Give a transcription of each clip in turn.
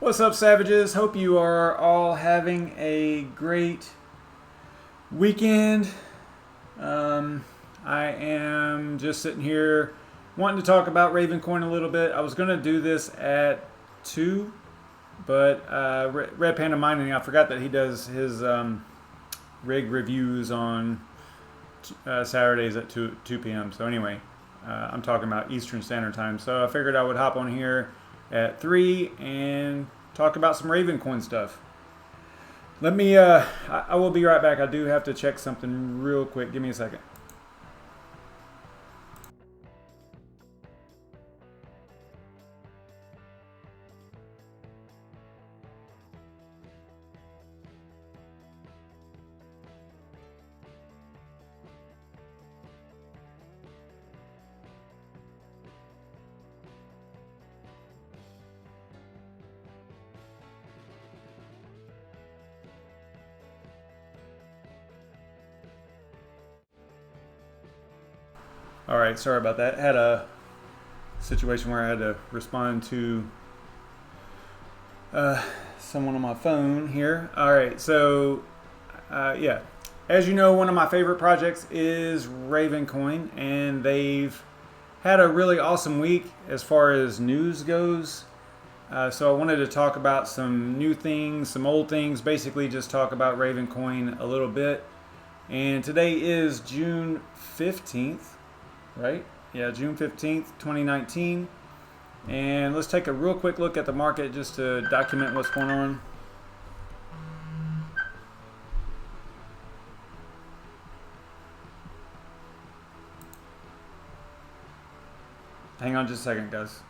What's up, Savages? Hope you are all having a great weekend. I am just sitting here wanting to talk about Ravencoin a little bit. I was going to do this at 2, but Red Panda Mining, I forgot that he does his rig reviews on Saturdays at 2 p.m. So anyway, I'm talking about Eastern Standard Time. So I figured I would hop on here at 3 and talk about some Ravencoin stuff. Let me, I will be right back. I do have to check something real quick. Give me a second. All right, sorry about that. Had a situation where I had to respond to someone on my phone here. All right, so yeah, as you know, one of my favorite projects is Ravencoin, and they've had a really awesome week as far as news goes. So I wanted to talk about some new things, some old things, basically just talk about Ravencoin a little bit. And today is June 15th. Right? Yeah, June 15th, 2019. And let's take a real quick look at the market just to document what's going on. Hang on just a second, guys.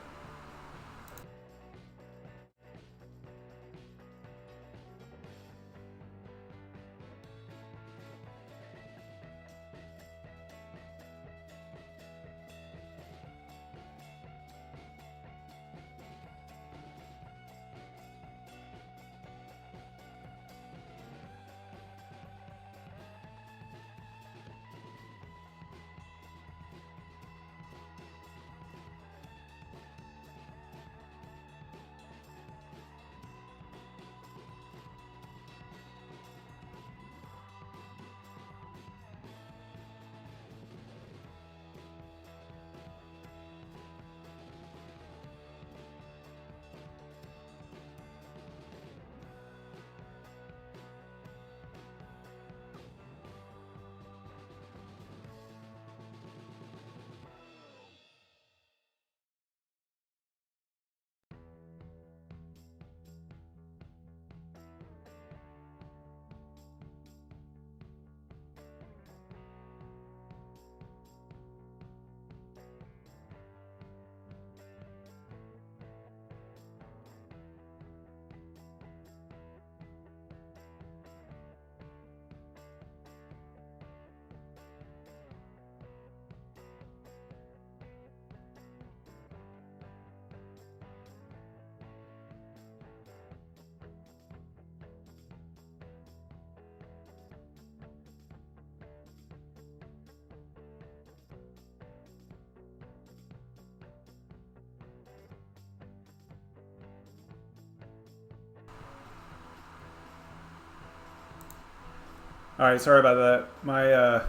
All right, sorry about that. My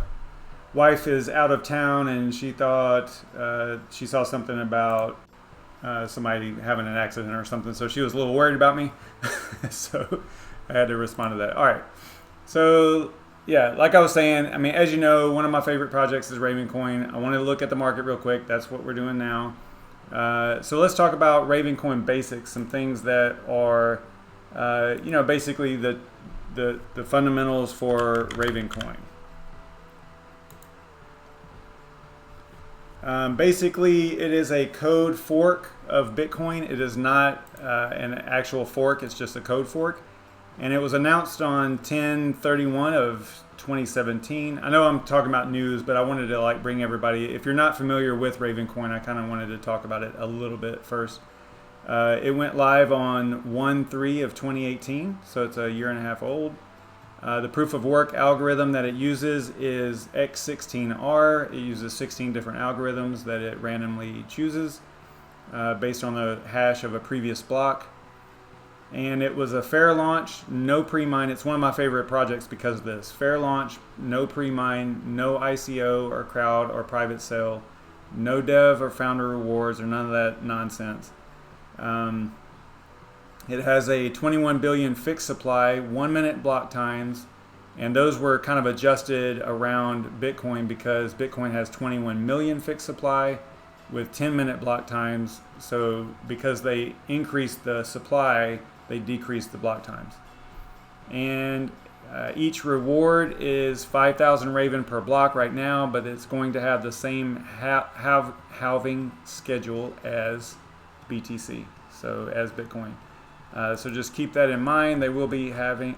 wife is out of town, and she thought she saw something about somebody having an accident or something, so she was a little worried about me. So I had to respond to that. All right, so yeah, like I was saying, I mean, as you know, one of my favorite projects is Ravencoin. I wanted to look at the market real quick. That's what we're doing now. So let's talk about Ravencoin basics, some things that are, you know, basically the fundamentals for Ravencoin. Basically, it is a code fork of Bitcoin. It is not an actual fork. It's just a code fork. And it was announced on 10/31 of 2017. I know I'm talking about news, but I wanted to like bring everybody, if you're not familiar with Ravencoin, I kind of wanted to talk about it a little bit first. It went live on 1/3 of 2018, so it's a year and a half old. The proof of work algorithm that it uses is X16R. It uses 16 different algorithms that it randomly chooses based on the hash of a previous block. And it was a fair launch, no pre-mine. It's one of my favorite projects because of this. Fair launch, no pre-mine, no ICO or crowd or private sale, no dev or founder rewards or none of that nonsense. It has a 21 billion fixed supply, 1 minute block times, and those were kind of adjusted around Bitcoin because Bitcoin has 21 million fixed supply with 10-minute block times. So because they increased the supply, they decreased the block times. And each reward is 5,000 Raven per block right now, but it's going to have the same halving schedule as BTC, so as Bitcoin. So just keep that in mind. They will be halving.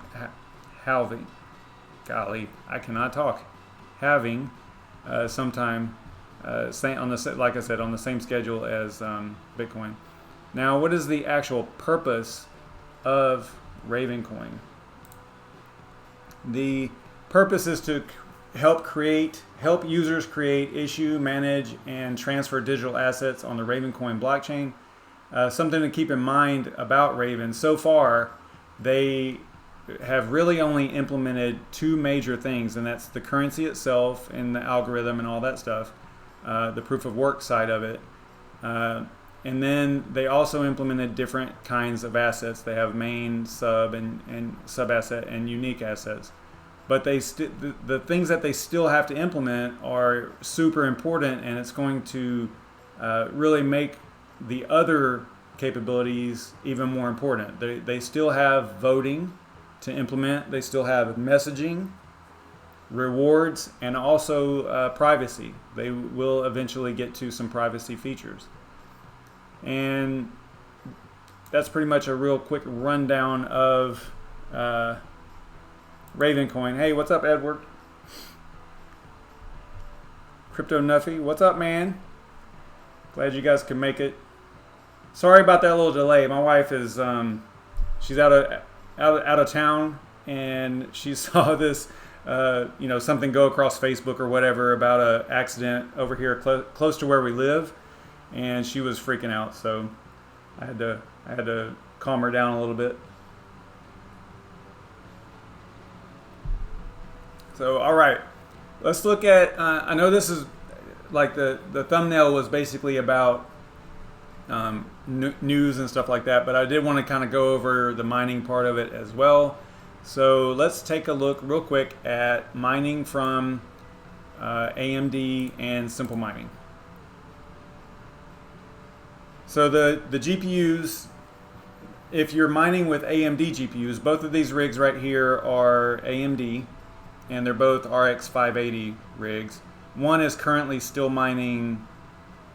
Golly, I cannot talk. Halving sometime, on the, like I said, on the same schedule as Bitcoin. Now, what is the actual purpose of Ravencoin? The purpose is to help users create, issue, manage, and transfer digital assets on the Ravencoin blockchain. Something to keep in mind about Raven, so far they have really only implemented two major things, and that's the currency itself and the algorithm and all that stuff, the proof of work side of it. And then they also implemented different kinds of assets. They have main, sub, and sub asset and unique assets. But the things that they still have to implement are super important, and it's going to really make the other capabilities even more important. They still have voting to implement. They still have messaging, rewards, and also privacy. They will eventually get to some privacy features. And that's pretty much a real quick rundown of Ravencoin. Hey, what's up, Edward? Crypto Nuffy, what's up, man? Glad you guys could make it. Sorry about that little delay. My wife is she's out of town, and she saw this something go across Facebook or whatever about an accident over here close to where we live, and she was freaking out. So I had to calm her down a little bit. So all right, let's look at. I know this is like the thumbnail was basically about news and stuff like that, but I did want to kind of go over the mining part of it as well. So let's take a look real quick at mining from AMD and Simple Mining. So the GPUs, if you're mining with AMD GPUs, both of these rigs right here are AMD, and they're both RX 580 rigs. One is currently still mining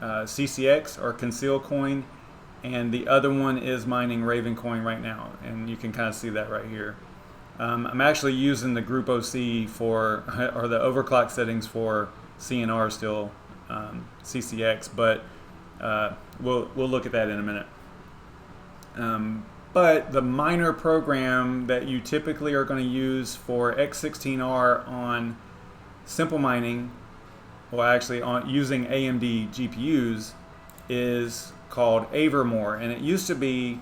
CCX or Conceal Coin, and the other one is mining Ravencoin right now, and you can kind of see that right here. I'm actually using the Group OC for, or the overclock settings for CNR still, CCX, but we'll look at that in a minute. But the miner program that you typically are going to use for X16R on Simple Mining, well, actually on using AMD GPUs, is called Avermore, and it used to be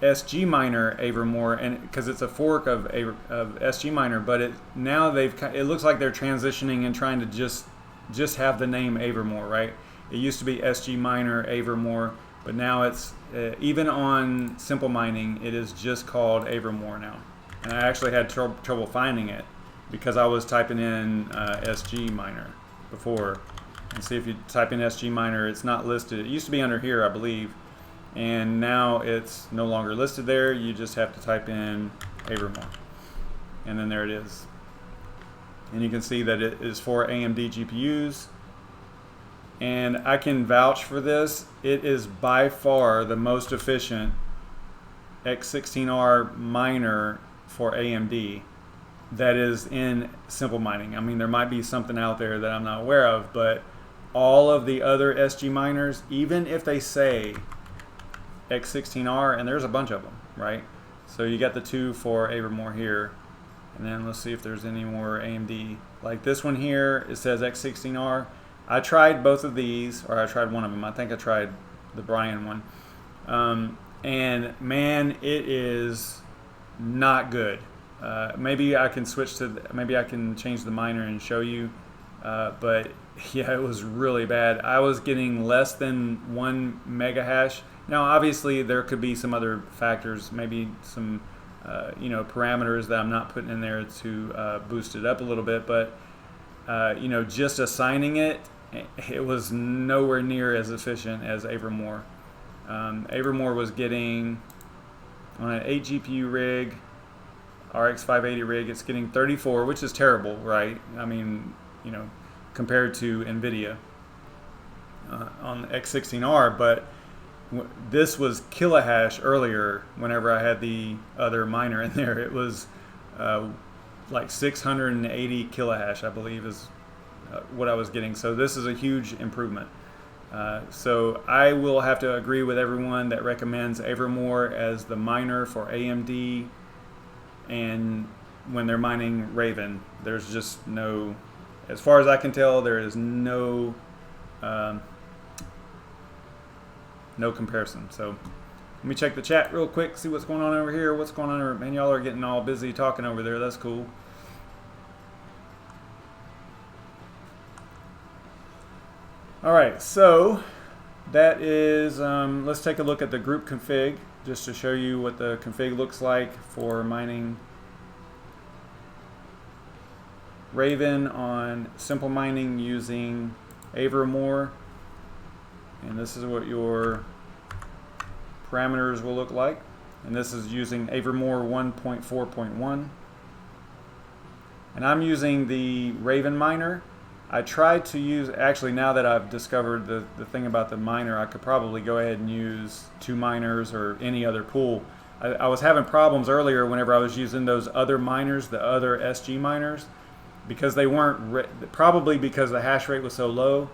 SGMiner Avermore, and because it's a fork of SGMiner, but it looks like they're transitioning and trying to just have the name Avermore, right? It used to be SGMiner Avermore, but now it's even on Simple Mining, it is just called Avermore now. And I actually had trouble finding it because I was typing in SGMiner before. And see, if you type in SGMiner, it's not listed. It used to be under here, I believe, and now it's no longer listed there. You just have to type in Avermore, and then there it is. And you can see that it is for AMD GPUs. And I can vouch for this. It is by far the most efficient X16R miner for AMD that is in Simple Mining. I mean, there might be something out there that I'm not aware of, but all of the other SG miners, even if they say X16R, and there's a bunch of them, right? So you got the two for Avermore here, and then let's see if there's any more AMD. Like this one here, it says X16R. I tried both of these, or I tried one of them. I think I tried the Brian one. and man, it is not good. Maybe I can switch to, maybe I can change the miner and show you, but yeah, it was really bad. I was getting less than 1 mega hash. Now, obviously, there could be some other factors, maybe some parameters that I'm not putting in there to boost it up a little bit, but just assigning it, it was nowhere near as efficient as Avermore. Avermore was getting, on an 8 GPU rig, RX 580 rig, it's getting 34, which is terrible, right? I mean, compared to NVIDIA on the X16R, but this was kilohash earlier whenever I had the other miner in there. It was like 680 kilohash, I believe, is what I was getting. So this is a huge improvement. So I will have to agree with everyone that recommends Avermore as the miner for AMD, and when they're mining Raven, there's just no, as far as I can tell, there is no comparison. So let me check the chat real quick, see what's going on over here. What's going on over, man, y'all are getting all busy talking over there. That's cool. All right, so that is, let's take a look at the group config just to show you what the config looks like for mining Raven on simple mining using Avermore. And this is what your parameters will look like. And this is using Avermore 1.4.1. And I'm using the Raven miner. I tried to use, actually now that I've discovered the thing about the miner, I could probably go ahead and use 2 miners or any other pool. I was having problems earlier whenever I was using those other miners, the other SG miners, because they weren't, probably because the hash rate was so low,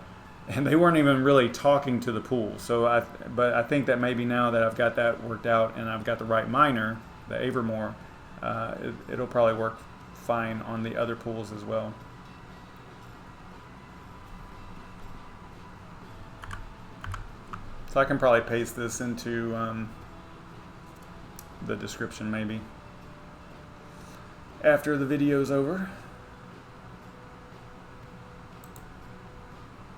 and they weren't even really talking to the pool. So but I think that maybe now that I've got that worked out and I've got the right miner, the Avermore, it'll probably work fine on the other pools as well. So I can probably paste this into the description maybe after the video's over.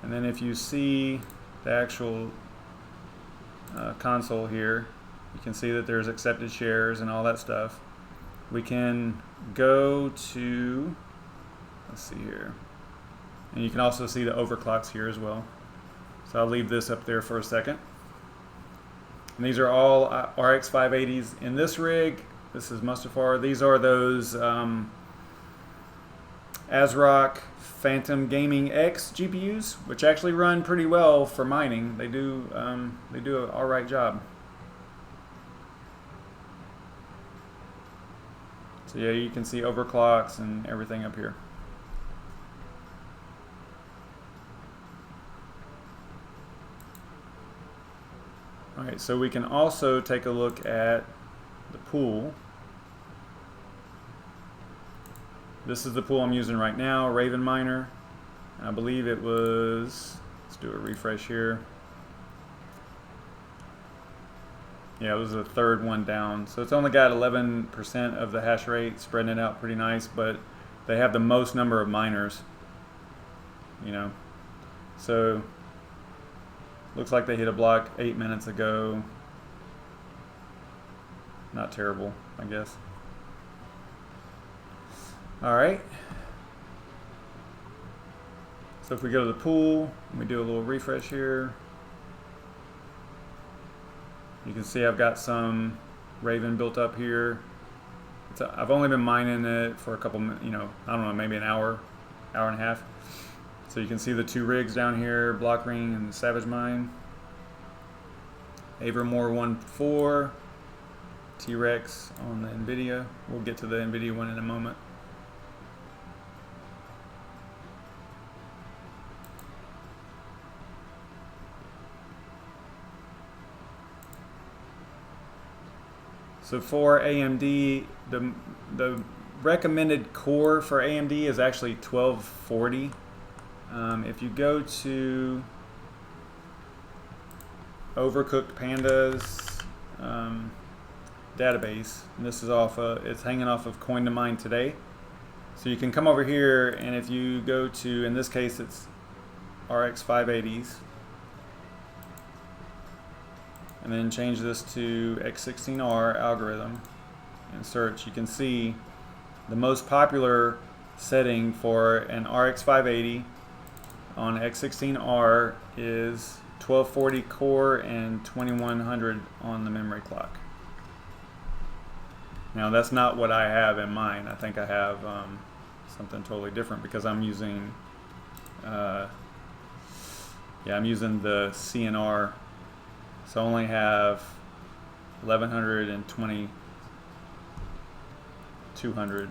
And then if you see the actual console here, you can see that there's accepted shares and all that stuff. We can go to, let's see here, and you can also see the overclocks here as well. So I'll leave this up there for a second. And these are all RX 580s in this rig. This is Mustafar. These are those ASRock Phantom Gaming X GPUs, which actually run pretty well for mining. They do an all right job. So yeah, you can see overclocks and everything up here. Alright, so we can also take a look at the pool. This is the pool I'm using right now, Raven Miner. I believe it was, let's do a refresh here. Yeah, it was the third one down. So it's only got 11% of the hash rate, spreading it out pretty nice, but they have the most number of miners, So looks like they hit a block 8 minutes ago. Not terrible, I guess. All right. So if we go to the pool, and we do a little refresh here, you can see I've got some Raven built up here. I've only been mining it for a couple, I don't know, maybe an hour, hour and a half. So you can see the 2 rigs down here, Block Ring and SavageMine. Avermore 1.4, T-Rex on the NVIDIA. We'll get to the NVIDIA one in a moment. So for AMD, the recommended core for AMD is actually 1240. If you go to Overcooked Pandas, database, and this is off it's hanging off of Coin to Mine Today. So you can come over here, and if you go to, in this case it's RX 580s, and then change this to X16R algorithm and search, you can see the most popular setting for an RX 580 on X16R is 1240 core and 2100 on the memory clock. Now that's not what I have in mine. I think I have something totally different, because I'm using I'm using the CNR, so I only have 1100 and 2200.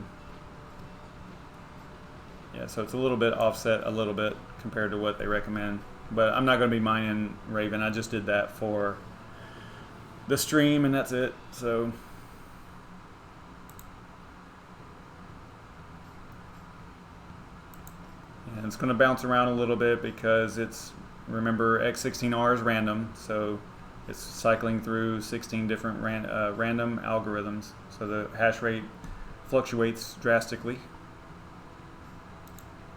Yeah, so it's a little bit offset, a little bit compared to what they recommend. But I'm not going to be mining Raven. I just did that for the stream, and that's it. So and it's going to bounce around a little bit because it's, remember, X16R is random, so it's cycling through 16 different random algorithms, so the hash rate fluctuates drastically.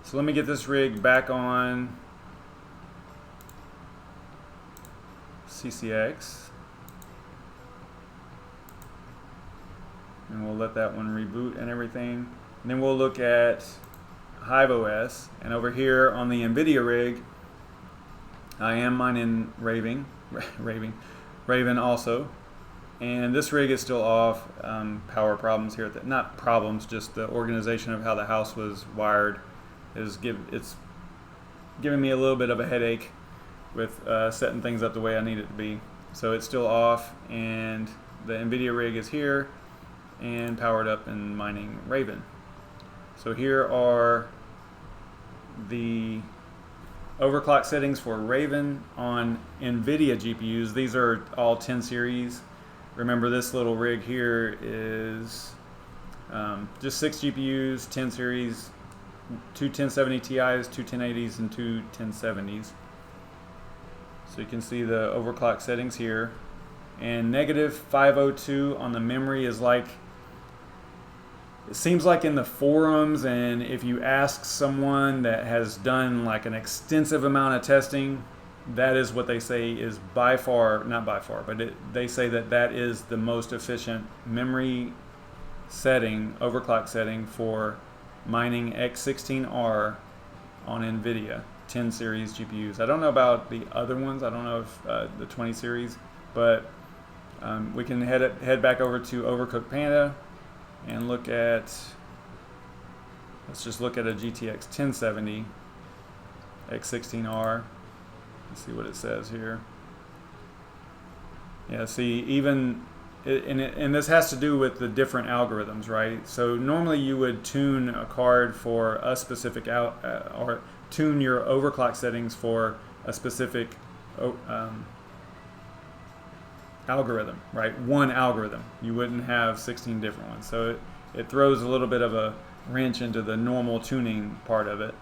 So let me get this rig back on CCX, and we'll let that one reboot and everything, and then we'll look at HiveOS. And over here on the NVIDIA rig, I am mining Raven also, and this rig is still off. Power problems here, not problems, just the organization of how the house was wired it's giving me a little bit of a headache with setting things up the way I need it to be. So it's still off, and the NVIDIA rig is here and powered up and mining Raven. So here are the overclock settings for Raven on NVIDIA GPUs. These are all 10 series. Remember, this little rig here is just 6 GPUs, 10 series, 2 1070 Ti's, 2 1080s, and 2 1070s. So you can see the overclock settings here. And negative 502 on the memory is like, it seems like in the forums, and if you ask someone that has done like an extensive amount of testing, that is what they say is by far, not by far, but they say that that is the most efficient memory setting, overclock setting for mining X16R on NVIDIA 10 series GPUs. I don't know about the other ones. I don't know if the 20 series, but we can head back over to Overcooked Panda and look at, let's just look at a GTX 1070 X16R. Let's see what it says here. Yeah, see, even and this has to do with the different algorithms, right? So normally you would tune a card for a specific or tune your overclock settings for a specific algorithm, right? One algorithm. You wouldn't have 16 different ones. So it throws a little bit of a wrench into the normal tuning part of it.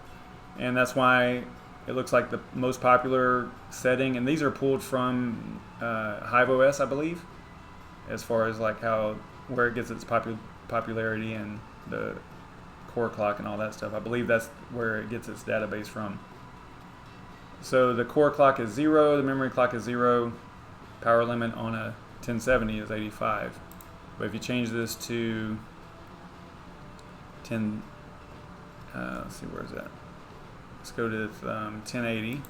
And that's why it looks like the most popular setting, and these are pulled from HiveOS, I believe, as far as like where it gets its popularity and the core clock and all that stuff. I believe that's where it gets its database from. So the core clock is 0, the memory clock is 0, power limit on a 1070 is 85. But if you change this to 10, let's see, where is that? Let's go to 1080.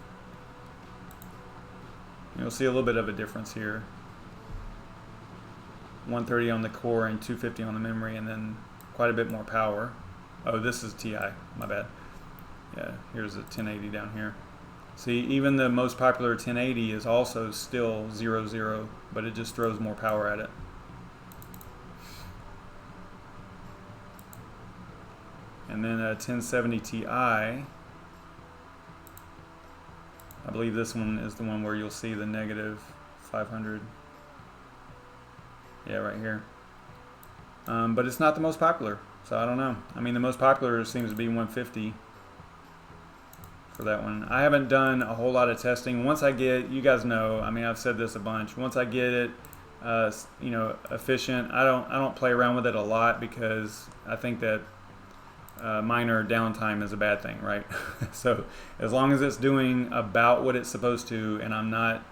You'll see a little bit of a difference here. 130 on the core and 250 on the memory, and then quite a bit more power. Oh, this is TI, my bad. Yeah, here's a 1080 down here. See, even the most popular 1080 is also still 00, but it just throws more power at it. And then a 1070 Ti, I believe this one is the one where you'll see the negative 500. Yeah, right here. But it's not the most popular, so I don't know. I mean, the most popular seems to be 150 for that one. I haven't done a whole lot of testing. Once I get, you guys know, I mean, I've said this a bunch, once I get it efficient. I don't play around with it a lot because I think that miner downtime is a bad thing, right? So as long as it's doing about what it's supposed to, and I'm not,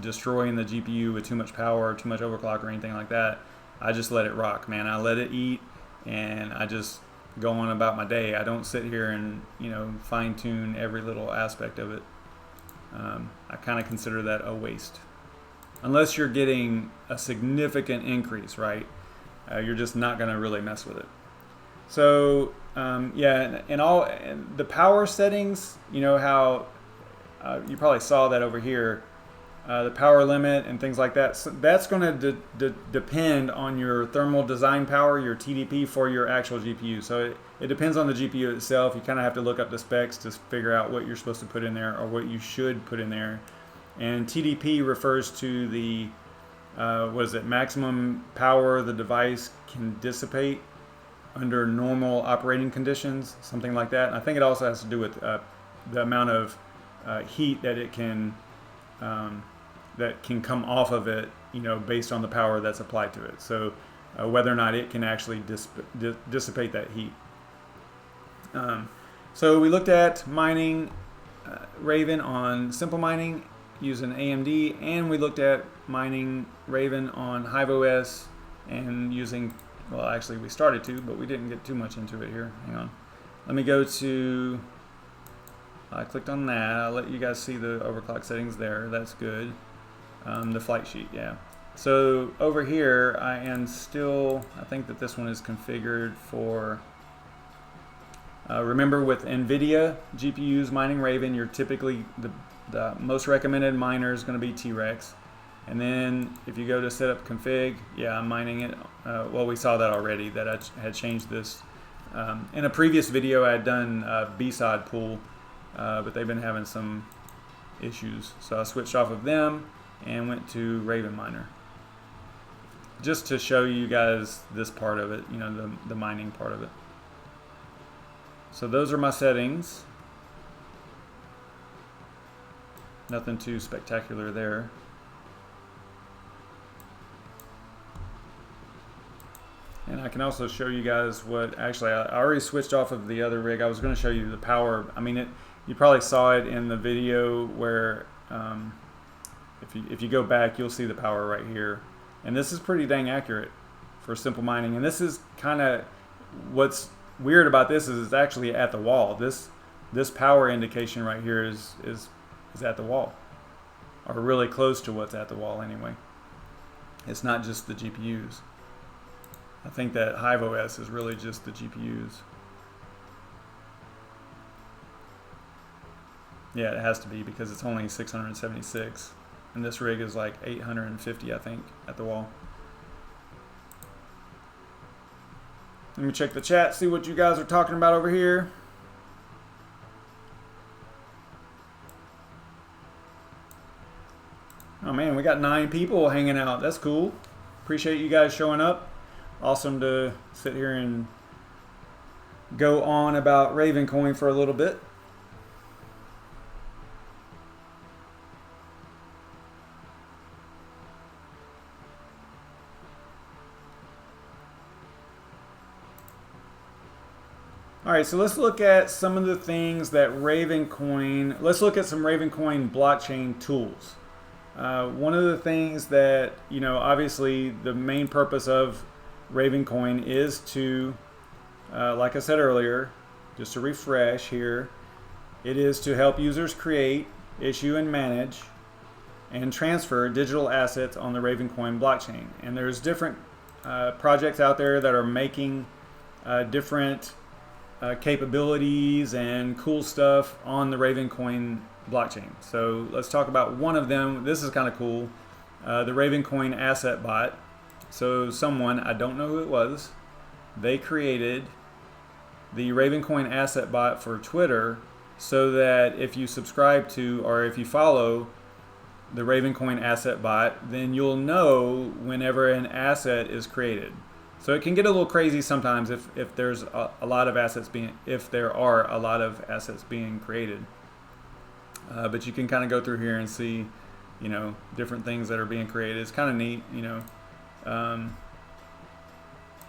destroying the GPU with too much power or too much overclock or anything like that, I just let it rock, man. I let it eat, and I just go on about my day. I don't sit here and fine tune every little aspect of it. I kind of consider that a waste, unless you're getting a significant increase, right? You're just not going to really mess with it. So yeah, and the power settings, how you probably saw that over here, the power limit and things like that. So that's going to depend on your thermal design power, your TDP for your actual GPU. So it depends on the GPU itself. You kind of have to look up the specs to figure out what you're supposed to put in there or what you should put in there. And TDP refers to the maximum power the device can dissipate under normal operating conditions, something like that. And I think it also has to do with the amount of heat that it can come off of it, based on the power that's applied to it. So whether or not it can actually dissipate that heat. So we looked at mining Raven on simple mining using AMD, and we looked at mining Raven on HiveOS and using, well, actually we started to, but we didn't get too much into it here. Hang on. Let me go to, I clicked on that. I'll let you guys see the overclock settings there. That's good. The flight sheet, yeah. So over here, I think that this one is configured for, remember with NVIDIA GPUs mining Raven, you're typically, the most recommended miner is going to be T-Rex. And then if you go to setup config, yeah, I'm mining it. Well, we saw that already, that I had changed this. In a previous video, I had done B-side pool, but they've been having some issues. So I switched off of them and went to Raven Miner, just to show you guys this part of it, the mining part of it. So those are my settings. Nothing too spectacular there. And I can also show you guys what, actually I already switched off of the other rig. I was going to show you the power. I mean, you probably saw it in the video where if you go back, you'll see the power right here. And this is pretty dang accurate for simple mining. And this is kind of, what's weird about this is it's actually at the wall. This power indication right here is at the wall, or really close to what's at the wall anyway. It's not just the GPUs. I think that HiveOS is really just the GPUs. Yeah, it has to be, because it's only 676. And this rig is like 850, I think, at the wall. Let me check the chat, see what you guys are talking about over here. Oh man, we got 9 people hanging out. That's cool. Appreciate you guys showing up. Awesome to sit here and go on about Ravencoin for a little bit. All right, so let's look at some of the things that Ravencoin, let's look at some Ravencoin blockchain tools. One of the things that, obviously the main purpose of Ravencoin is to, like I said earlier, just to refresh here, it is to help users create, issue, and manage and transfer digital assets on the Ravencoin blockchain. And there's different projects out there that are making different capabilities and cool stuff on the Ravencoin blockchain. So let's talk about one of them. This is kind of cool, the Ravencoin asset bot. So someone, I don't know who it was, they created the Ravencoin asset bot for Twitter, so that if you subscribe to or if you follow the Ravencoin asset bot, then you'll know whenever an asset is created. So it can get a little crazy sometimes if there's a lot of assets if there are a lot of assets being created. But you can kind of go through here and see you know, different things that are being created. It's kind of neat, you know.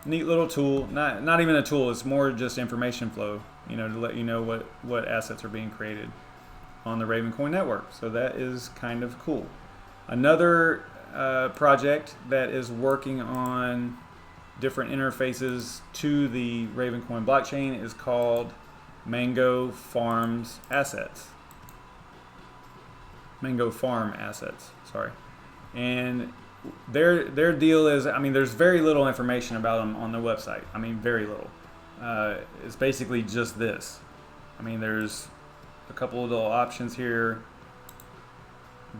Neat little tool. Not even a tool. It's more just information flow, you know, to let you know what assets are being created on the Ravencoin network. So that is kind of cool. Another project that is working on different interfaces to the Ravencoin blockchain is called Mango Farms Assets. Mango Farm Assets, sorry. And their deal is, I mean, there's very little information about them on the website. I mean, very little. It's basically just this. I mean, there's a couple of little options here,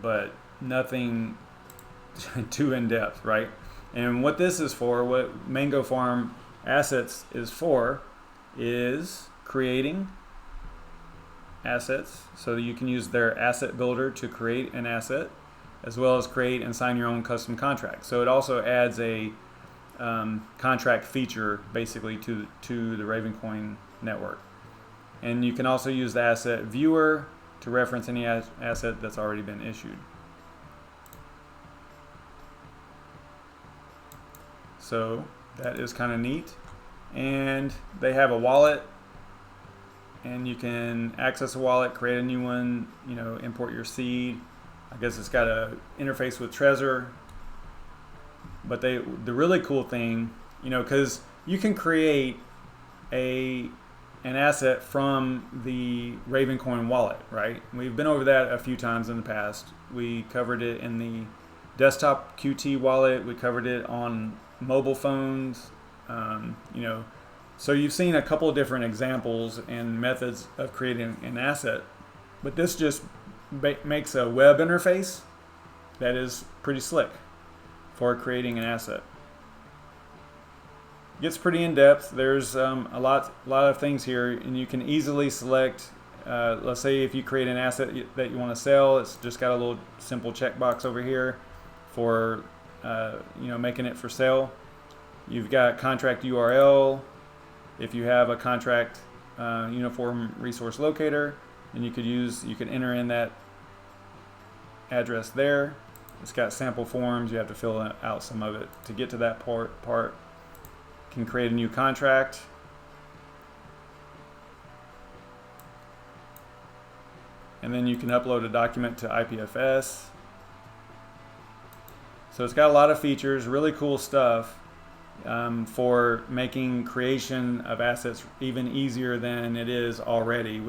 but nothing too in depth, right? And what this is for, what Mango Farm Assets is for, is creating assets. So that you can use their asset builder to create an asset, as well as create and sign your own custom contract. So it also adds a contract feature basically to the Ravencoin network. And you can also use the asset viewer to reference any asset that's already been issued. So that is kind of neat. And they have a wallet, and you can access a wallet, create a new one, you know, import your seed. I guess it's got a interface with Trezor. But the really cool thing, you know, because you can create an asset from the Ravencoin wallet, right? We've been over that a few times in the past. We covered it in the desktop QT wallet. We covered it on mobile phones, you know. So you've seen a couple of different examples and methods of creating an asset. But this just makes a web interface that is pretty slick for creating an asset. It gets pretty in depth. There's a lot of things here, and you can easily select. Let's say if you create an asset that you want to sell, it's just got a little simple checkbox over here for you know, making it for sale. You've got contract URL. If you have a contract uniform resource locator, and you could enter in that address there. It's got sample forms. You have to fill out some of it to get to that part. You can create a new contract. And then you can upload a document to IPFS. So it's got a lot of features, really cool stuff for making creation of assets even easier than it is already,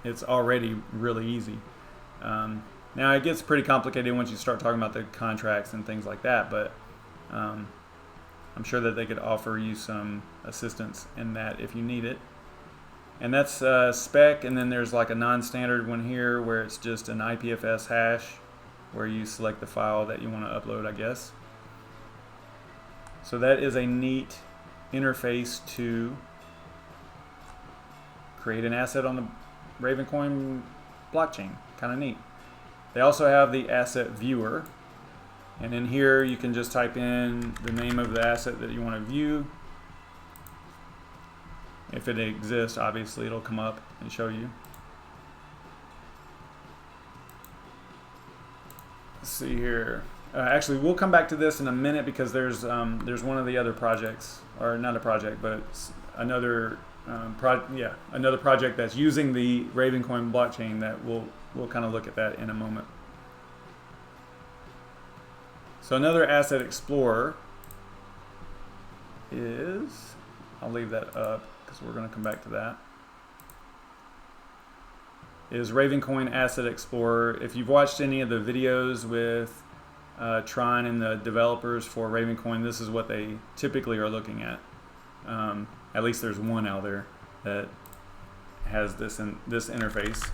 it's already really easy. Now it gets pretty complicated once you start talking about the contracts and things like that, but I'm sure that they could offer you some assistance in that if you need it. And that's spec, and then there's like a non-standard one here where it's just an IPFS hash where you select the file that you want to upload, I guess. So that is a neat interface to create an asset on the Ravencoin blockchain. Kind of neat. They also have the asset viewer, and in here you can just type in the name of the asset that you want to view. If it exists, obviously it'll come up and show you. Let's see here. Actually, we'll come back to this in a minute because there's one of the other projects, or not a project, but another another project that's using the Ravencoin blockchain that we'll kind of look at that in a moment. So another asset explorer is, I'll leave that up because we're going to come back to that, is Ravencoin Asset Explorer. If you've watched any of the videos with Tron and the developers for Ravencoin, this is what they typically are looking at. At least there's one out there that has this interface.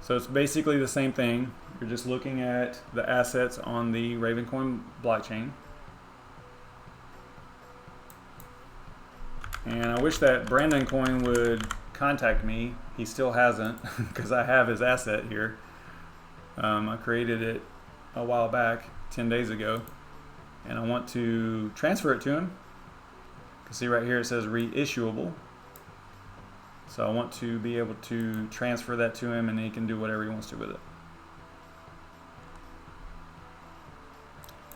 So it's basically the same thing. You're just looking at the assets on the Ravencoin blockchain. And I wish that Brandon Coin would contact me. He still hasn't because I have his asset here. I created it a while back, 10 days ago, and I want to transfer it to him. You can see right here it says reissuable. So I want to be able to transfer that to him, and he can do whatever he wants to with it.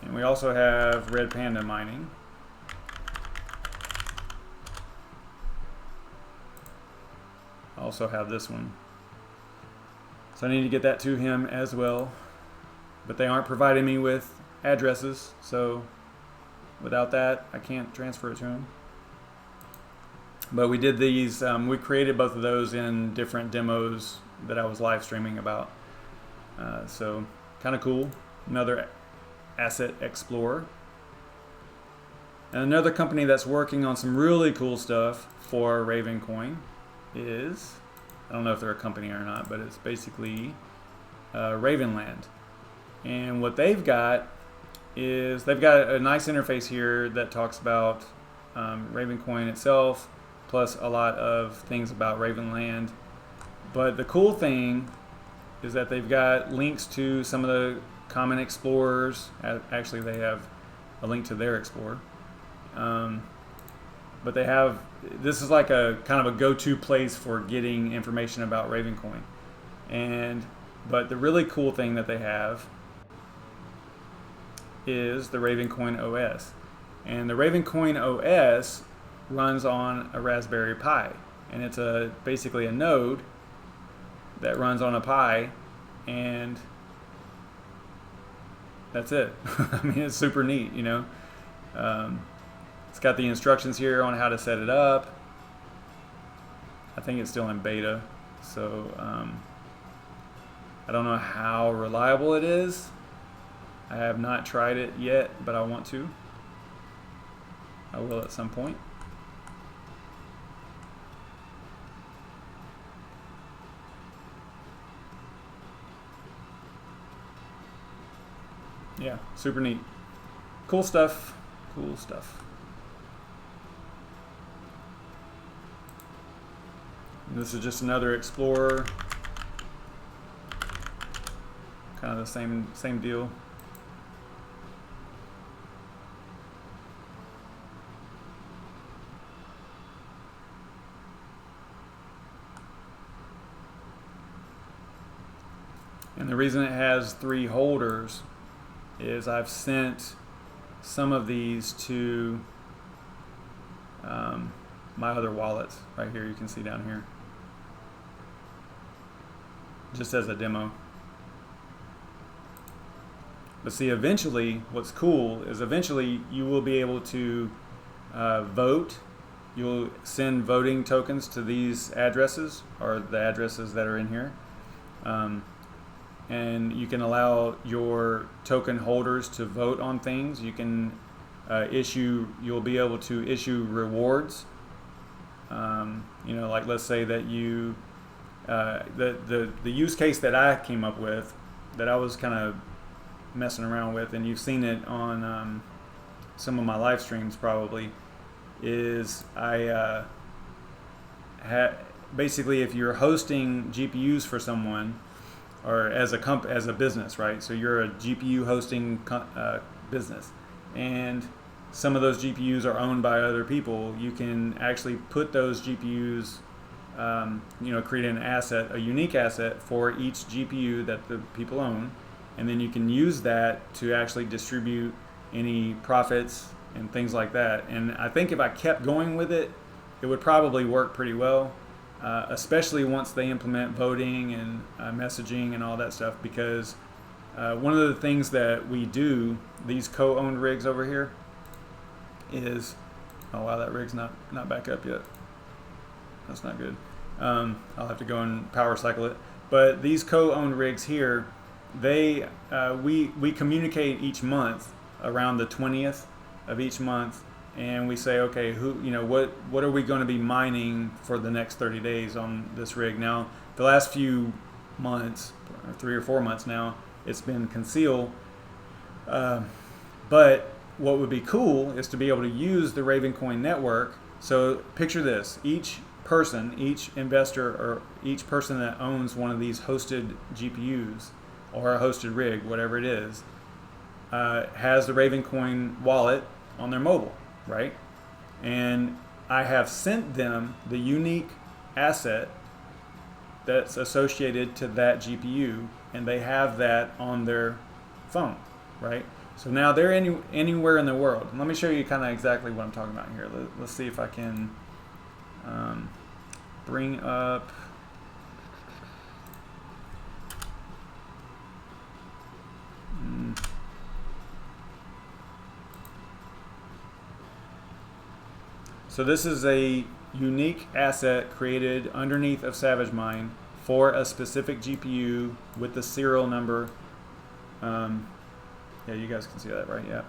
And we also have Red Panda mining. I also have this one. So I need to get that to him as well. But they aren't providing me with addresses, so without that, I can't transfer it to him. But we did these, we created both of those in different demos that I was live streaming about. So kind of cool. Another asset explorer. And another company that's working on some really cool stuff for Ravencoin is, I don't know if they're a company or not, but it's basically Ravenland. And what they've got is they've got a nice interface here that talks about Ravencoin itself, plus a lot of things about Ravenland. But the cool thing is that they've got links to some of the common explorers. Actually, they have a link to their explorer. But they have, this is like a kind of a go-to place for getting information about Ravencoin. But the really cool thing that they have is the Ravencoin OS. And the Ravencoin OS runs on a Raspberry Pi, and it's basically a node that runs on a Pi, and that's it. I mean, it's super neat, you know. It's got the instructions here on how to set it up. I think it's still in beta, so I don't know how reliable it is. I have not tried it yet, but I want to. I will at some point. Yeah, super neat. Cool stuff. Cool stuff. And this is just another explorer. Kind of the same deal. And the reason it has 3 holders is I've sent some of these to my other wallets right here. You can see down here, just as a demo. But see, eventually, what's cool is eventually you will be able to vote. You'll send voting tokens to these addresses, or the addresses that are in here. And you can allow your token holders to vote on things. You can you'll be able to issue rewards. You know, like let's say that you, the use case that I came up with, that I was kind of messing around with, and you've seen it on some of my live streams probably, is basically if you're hosting GPUs for someone, or as a business, right? So you're a GPU hosting business, and some of those GPUs are owned by other people. You can actually put those GPUs, you know, create an asset, a unique asset for each GPU that the people own, and then you can use that to actually distribute any profits and things like that. And I think if I kept going with it, it would probably work pretty well. Especially once they implement voting and messaging and all that stuff, because one of the things that we do, these co-owned rigs over here, is, oh wow, that rig's not back up yet. That's not good. I'll have to go and power cycle it. But these co-owned rigs here, they we communicate each month around the 20th of each month. And we say, okay, what are we going to be mining for the next 30 days on this rig? Now, the last few months, 3 or 4 months now, it's been conceal. But what would be cool is to be able to use the Ravencoin network. So picture this: each person, each investor, or each person that owns one of these hosted GPUs or a hosted rig, whatever it is, has the Ravencoin wallet on their mobile. Right? And I have sent them the unique asset that's associated to that GPU, and they have that on their phone, right? So now they're anywhere in the world. And let me show you kind of exactly what I'm talking about here. Let's see if I can bring up. So this is a unique asset created underneath of SavageMine for a specific GPU with the serial number. Yeah, you guys can see that, right? Yeah,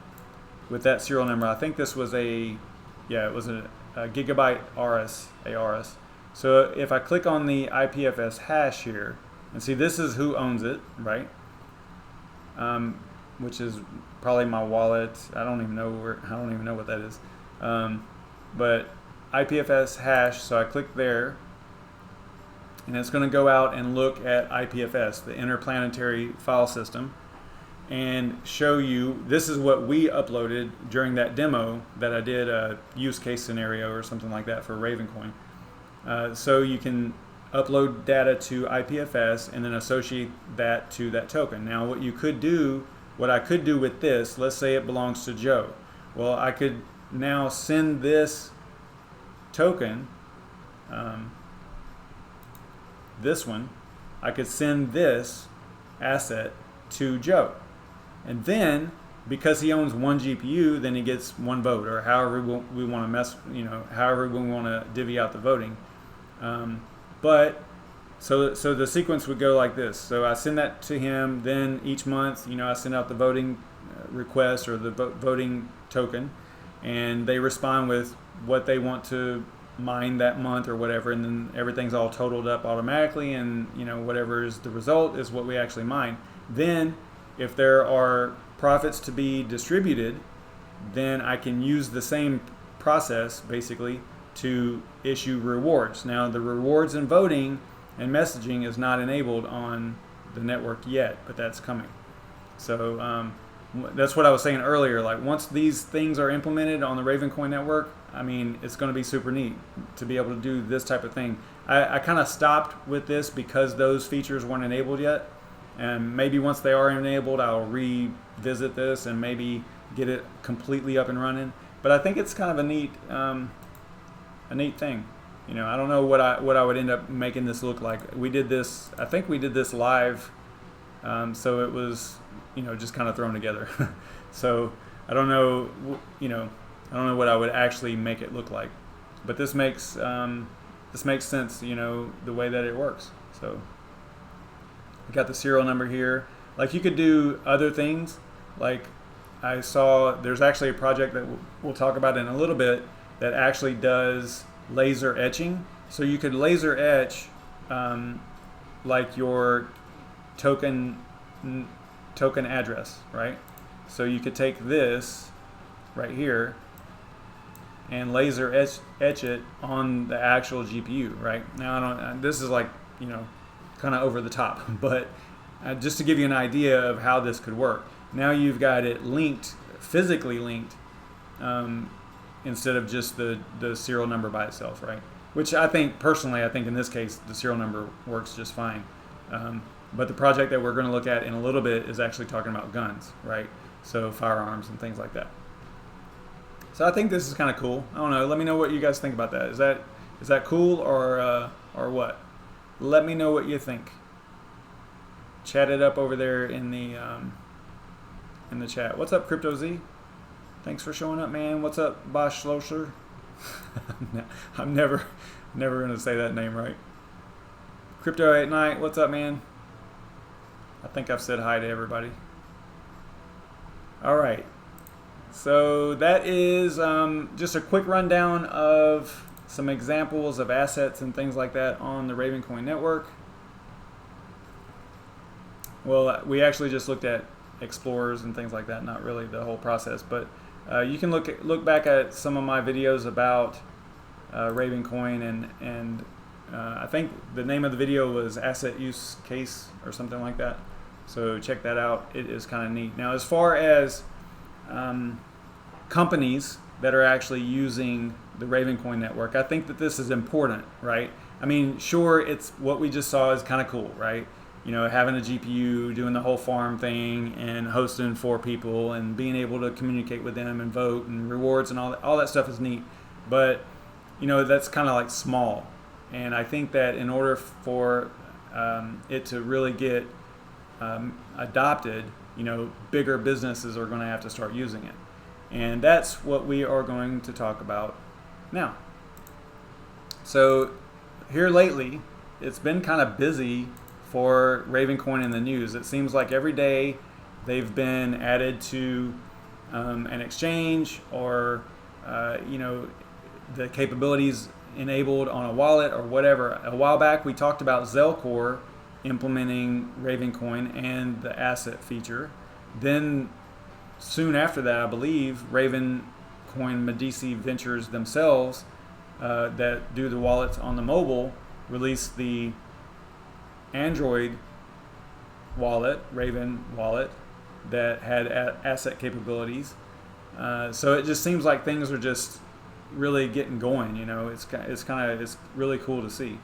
with that serial number. I think this was it was a gigabyte ARS. So if I click on the IPFS hash here, and see this is who owns it, right? Which is probably my wallet. I don't even know what that is. But IPFS hash, so I click there, and it's going to go out and look at IPFS, the Interplanetary File System, and show you, this is what we uploaded during that demo that I did, a use case scenario or something like that for Ravencoin. So you can upload data to IPFS and then associate that to that token. Now what I could do with this, let's say it belongs to Joe. Well, I could now send this token, this one, I could send this asset to Joe. And then, because he owns one GPU, then he gets one vote, or however we want to however we want to divvy out the voting. So the sequence would go like this. So I send that to him, then each month, I send out the voting request or the voting token, and they respond with what they want to mine that month or whatever, and then everything's all totaled up automatically, and whatever is the result is what we actually mine. Then if there are profits to be distributed, then I can use the same process basically to issue rewards. Now the rewards and voting and messaging is not enabled on the network yet, but that's coming. So that's what I was saying earlier. Like, once these things are implemented on the Ravencoin network, I mean, it's going to be super neat to be able to do this type of thing. I kind of stopped with this because those features weren't enabled yet, and maybe once they are enabled, I'll revisit this and maybe get it completely up and running. But I think it's kind of a neat thing. I don't know what I would end up making this look like. We did this. I think we did this live, so it was just kind of thrown together. So I don't know. I don't know what I would actually make it look like, but this makes sense. The way that it works. So I got the serial number here. Like, you could do other things. Like, I saw there's actually a project that we'll talk about in a little bit that actually does laser etching. So you could laser etch like your token address, right? So you could take this right here and laser etch it on the actual GPU, right? Now, this is like, kind of over the top, but just to give you an idea of how this could work. Now you've got it linked, physically linked, instead of just the serial number by itself, right? Which personally, I think in this case, the serial number works just fine. But the project that we're going to look at in a little bit is actually talking about guns, right? So firearms and things like that. So I think this is kind of cool. I don't know. Let me know what you guys think about that. Is that cool or what? Let me know what you think. Chat it up over there in the chat. What's up, Crypto Z? Thanks for showing up, man. What's up, Bosch Schlosser? I'm never going to say that name right. Crypto at Night, what's up, man? I think I've said hi to everybody. All right. So that is just a quick rundown of some examples of assets and things like that on the Ravencoin network. Well, we actually just looked at explorers and things like that, not really the whole process, but you can look back at some of my videos about Ravencoin, and I think the name of the video was Asset Use Case or something like that. So check that out. It is kind of neat. Now, as far as companies that are actually using the Ravencoin network, I think that this is important, right? I mean, sure, it's what we just saw is kind of cool, right? You know, having a GPU, doing the whole farm thing, and hosting for people, and being able to communicate with them and vote and rewards and all that stuff is neat. But you know, that's kind of like small, and I think that in order for it to really get adopted, you know, bigger businesses are going to have to start using it, and that's what we are going to talk about now. So here lately, it's been kind of busy for Ravencoin in the news. It seems like every day they've been added to an exchange, or you know, the capabilities enabled on a wallet or whatever. A while back we talked about Zelcore implementing Ravencoin and the asset feature. Then soon after that, I believe, Ravencoin Medici Ventures themselves, that do the wallets on the mobile, released the Android wallet, Raven wallet, that had asset capabilities. So it just seems like things are just really getting going. You know, it's really cool to see.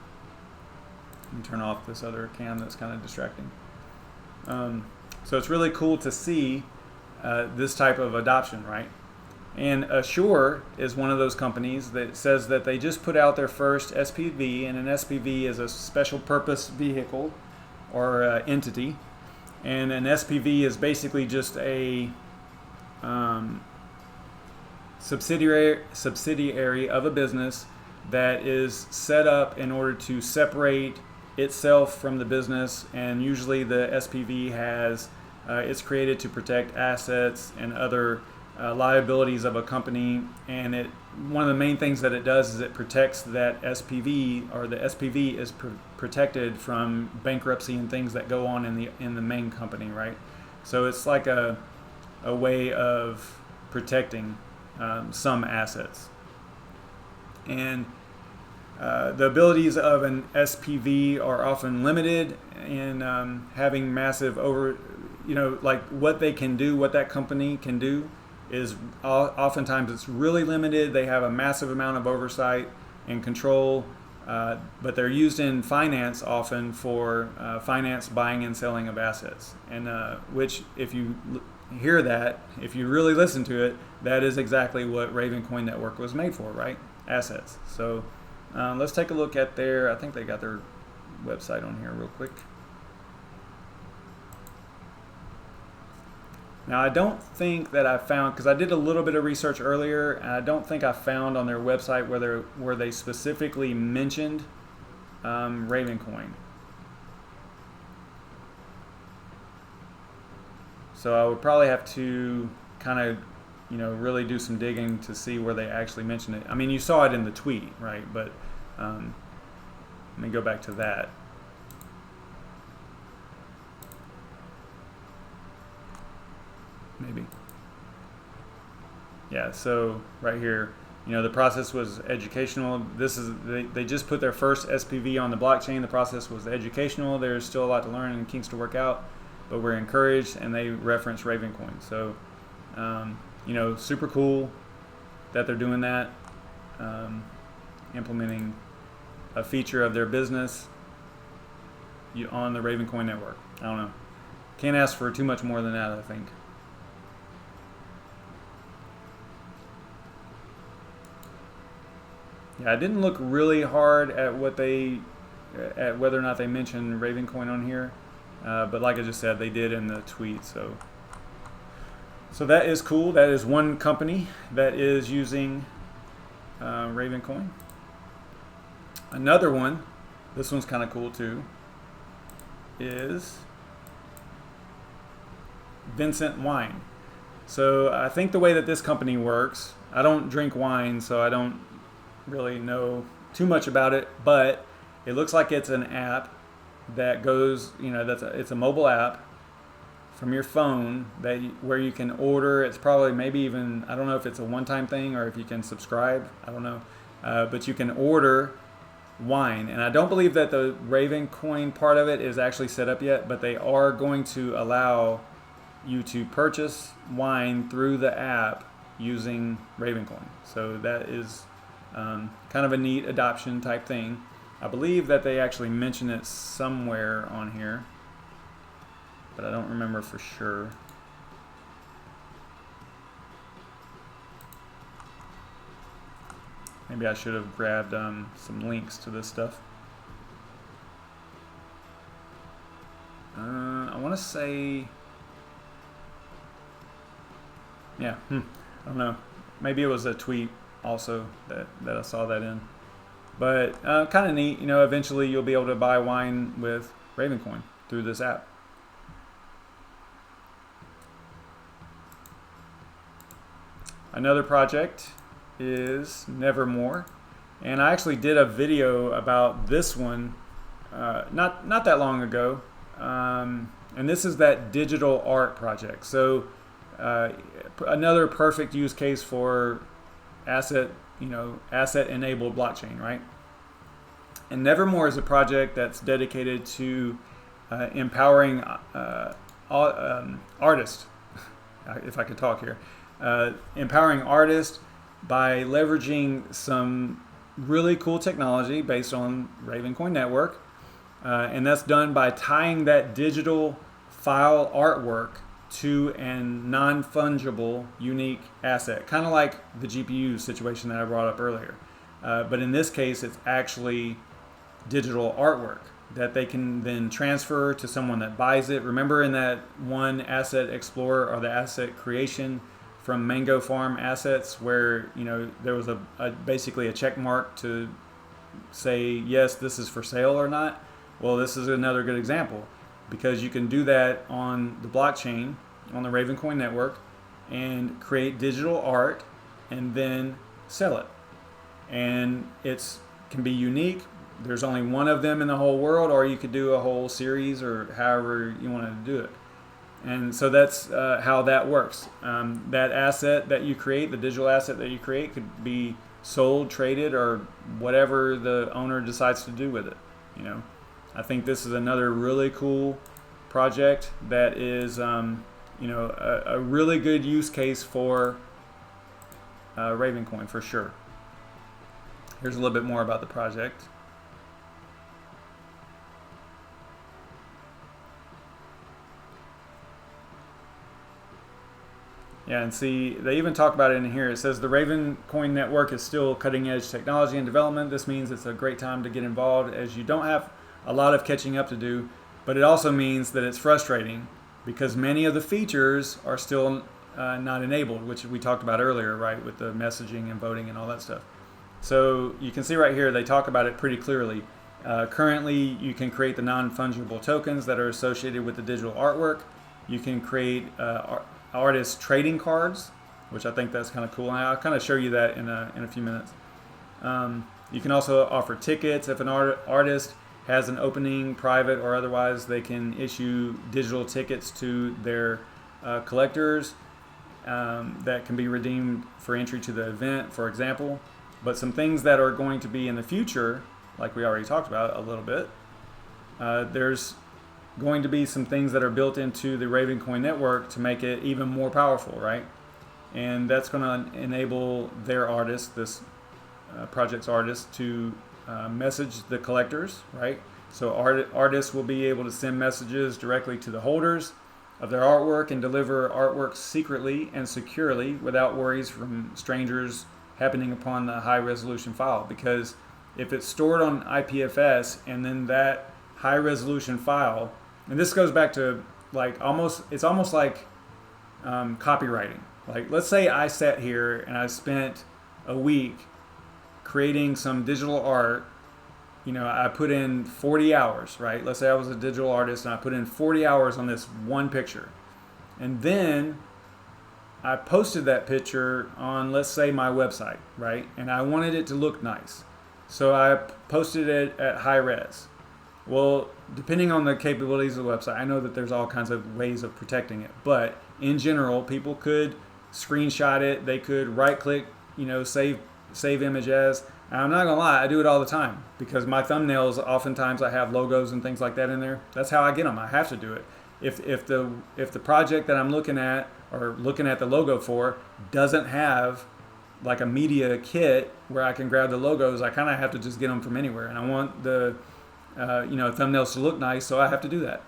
Let me turn off this other cam that's kind of distracting. So it's really cool to see this type of adoption, right? And Assure is one of those companies that says that they just put out their first SPV, and an SPV is a special purpose vehicle or entity, and an SPV is basically just a subsidiary of a business that is set up in order to separate itself from the business, and usually the SPV has it's created to protect assets and other liabilities of a company, and one of the main things that it does is it protects that SPV, or the SPV is protected from bankruptcy and things that go on in the main company, right? So it's like a way of protecting some assets. And the abilities of an SPV are often limited in having massive like what they can do, what that company can do is oftentimes it's really limited. They have a massive amount of oversight and control, but they're used in finance often for finance buying and selling of assets, and which, if you hear that, if you really listen to it, that is exactly what Ravencoin Network was made for, right? Assets. So let's take a look at I think they got their website on here real quick. Now, I don't think that I found, because I did a little bit of research earlier, and I don't think I found on their website where they specifically mentioned Ravencoin. So I would probably have to kind of, really do some digging to see where they actually mentioned it. I mean, you saw it in the tweet, right? But let me go back to that. Maybe. Yeah, so right here, the process was educational. They just put their first SPV on the blockchain. The process was educational. There's still a lot to learn and kinks to work out, but we're encouraged, and they reference Ravencoin. So, super cool that they're doing that, implementing a feature of their business on the Ravencoin network. I don't know. Can't ask for too much more than that, I think. Yeah, I didn't look really hard at at whether or not they mentioned Ravencoin on here, but like I just said, they did in the tweet. So that is cool. That is one company that is using Ravencoin. Another one, this one's kind of cool too, is Vincent Wine. So I think the way that this company works, I don't drink wine, so I don't really know too much about it, but it looks like it's an app that goes, it's a mobile app from your phone where you can order. It's probably maybe even, I don't know if it's a one-time thing or if you can subscribe, I don't know, but you can order wine. And I don't believe that the Ravencoin part of it is actually set up yet, but they are going to allow you to purchase wine through the app using Ravencoin. So that is kind of a neat adoption type thing. I believe that they actually mention it somewhere on here, but I don't remember for sure. Maybe I should have grabbed some links to this stuff. I want to say, yeah, I don't know. Maybe it was a tweet also that I saw that in. But kind of neat, you know, eventually you'll be able to buy wine with Ravencoin through this app. Another project is Nevermore, and I actually did a video about this one not that long ago, and this is that digital art project. So another perfect use case for asset enabled blockchain, right? And Nevermore is a project that's dedicated to empowering artists, if I could talk here, empowering artists by leveraging some really cool technology based on Ravencoin network, and that's done by tying that digital file artwork to a non-fungible unique asset, kind of like the GPU situation that I brought up earlier. But in this case, it's actually digital artwork that they can then transfer to someone that buys it. Remember in that one asset explorer or the asset creation from Mango Farm Assets, where there was basically a check mark to say yes, this is for sale or not. Well, this is another good example, because you can do that on the blockchain, on the Ravencoin network, and create digital art and then sell it. And it can be unique. There's only one of them in the whole world, or you could do a whole series, or however you wanted to do it. And so that's how that works. That asset that you create, the digital asset that you create, could be sold, traded, or whatever the owner decides to do with it. I think this is another really cool project that is, a really good use case for Ravencoin for sure. Here's a little bit more about the project. Yeah, and see, they even talk about it in here. It says the Ravencoin network is still cutting edge technology and development. This means it's a great time to get involved, as you don't have a lot of catching up to do, but it also means that it's frustrating because many of the features are still not enabled, which we talked about earlier, right, with the messaging and voting and all that stuff. So you can see right here, they talk about it pretty clearly. Currently, you can create the non-fungible tokens that are associated with the digital artwork. You can create artist trading cards, which I think that's kind of cool. And I'll kind of show you that in a few minutes. You can also offer tickets. If an artist has an opening, private or otherwise, they can issue digital tickets to their collectors that can be redeemed for entry to the event, for example. But some things that are going to be in the future, like we already talked about a little bit, there's going to be some things that are built into the Ravencoin network to make it even more powerful, right? And that's going to enable their artists, this project's artists, to message the collectors, right? So artists will be able to send messages directly to the holders of their artwork and deliver artwork secretly and securely without worries from strangers happening upon the high resolution file. Because if it's stored on IPFS and then that high resolution file, and this goes back to it's almost like copywriting. Like, let's say I sat here and I spent a week creating some digital art. I put in 40 hours, right? Let's say I was a digital artist and I put in 40 hours on this one picture. And then I posted that picture on, let's say, my website, right? And I wanted it to look nice. So I posted it at high res. Well, depending on the capabilities of the website, I know that there's all kinds of ways of protecting it. But in general, people could screenshot it. They could right-click, save image as. And I'm not gonna lie, I do it all the time because my thumbnails, oftentimes I have logos and things like that in there. That's how I get them. I have to do it. If the project that I'm looking at or looking at the logo for doesn't have like a media kit where I can grab the logos, I kind of have to just get them from anywhere. And I want the thumbnails to look nice, so I have to do that.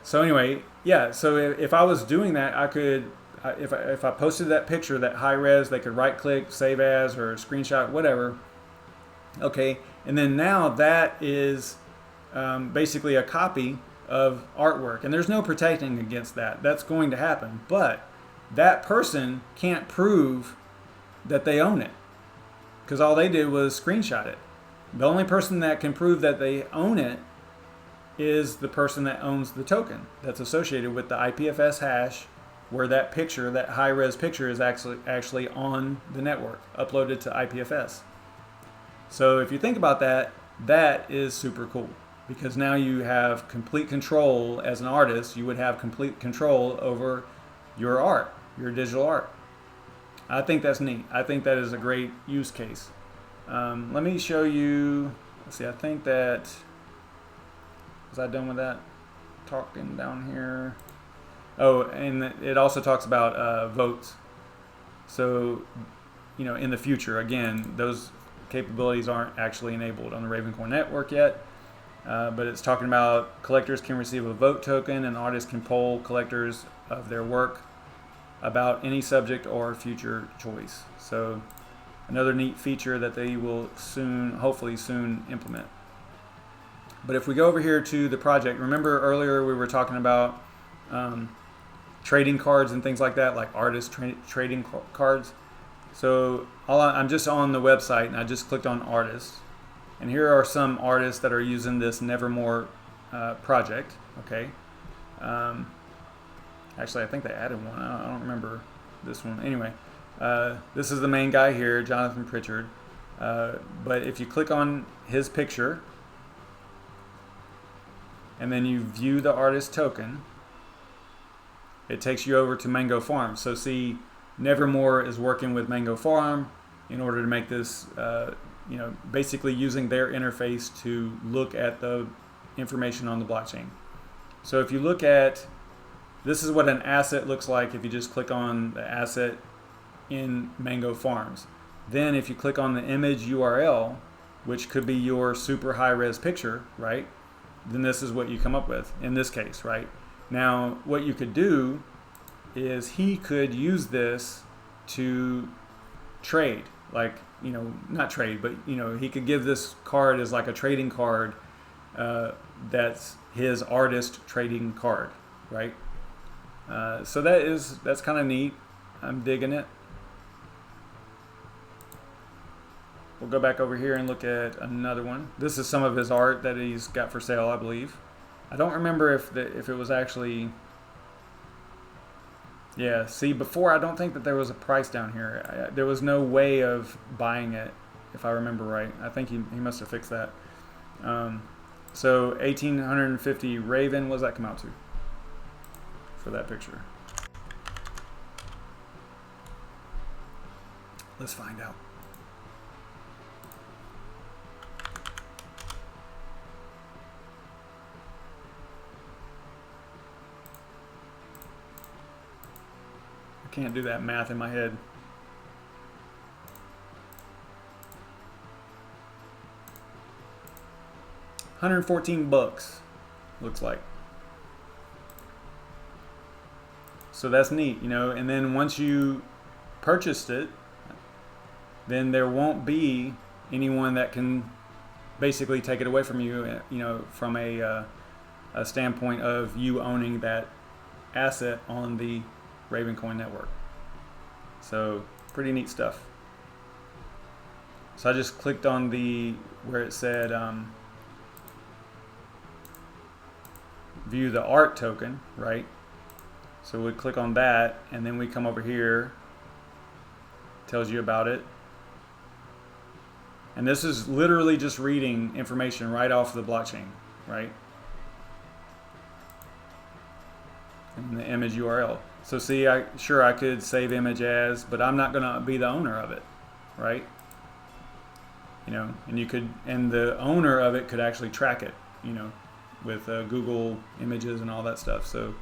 So anyway, yeah, so if I was doing that, I could, if I posted that picture, that high res, they could right click, save as, or screenshot, whatever. Okay, and then now that is basically a copy of artwork, and there's no protecting against that. That's going to happen, but that person can't prove that they own it because all they did was screenshot it. The only person that can prove that they own it is the person that owns the token that's associated with the IPFS hash where that picture, that high-res picture, is actually on the network, uploaded to IPFS. So if you think about that, that is super cool because now you have complete control as an artist. You would have complete control over your art, your digital art. I think that's neat. I think that is a great use case. Let me show you. Let's see, I think that, was I done with that? Talking down here. Oh, and it also talks about votes. So, in the future, again, those capabilities aren't actually enabled on the Ravencoin network yet, but it's talking about collectors can receive a vote token and artists can poll collectors of their work about any subject or future choice. So another neat feature that they will hopefully soon implement. But if we go over here to the project, remember earlier we were talking about trading cards and things like that, like artist trading cards. So I'm just on the website and I just clicked on artists. And here are some artists that are using this Nevermore project. Okay. Actually, I think they added one. I don't remember this one. Anyway, this is the main guy here, Jonathan Pritchard. But if you click on his picture and then you view the artist token, it takes you over to Mango Farm. So see, Nevermore is working with Mango Farm in order to make this, basically using their interface to look at the information on the blockchain. So if you look at, this is what an asset looks like if you just click on the asset in Mango Farms. Then if you click on the image URL, which could be your super high-res picture, right? Then this is what you come up with in this case, right? Now, what you could do is he could use this to trade, like, not trade, but, he could give this card as like a trading card that's his artist trading card, right? So that's kind of neat. I'm digging it. We'll go back over here and look at another one. This is some of his art that he's got for sale, I believe. I don't remember if it was actually. Yeah, see, before I don't think that there was a price down here. There was no way of buying it, if I remember right. I think he must have fixed that. So 1,850 Raven, what does that come out to for that picture? Let's find out. Can't do that math in my head. $114 looks like. So that's neat, and then once you purchased it, then there won't be anyone that can basically take it away from you, from a standpoint of you owning that asset on the Ravencoin network. So pretty neat stuff. So I just clicked on where it said view the art token, right? So we click on that and then we come over here, tells you about it. And this is literally just reading information right off the blockchain, right? And the image URL. So see, I could save image as, but I'm not going to be the owner of it, right? And the owner of it could actually track it, with Google Images and all that stuff. So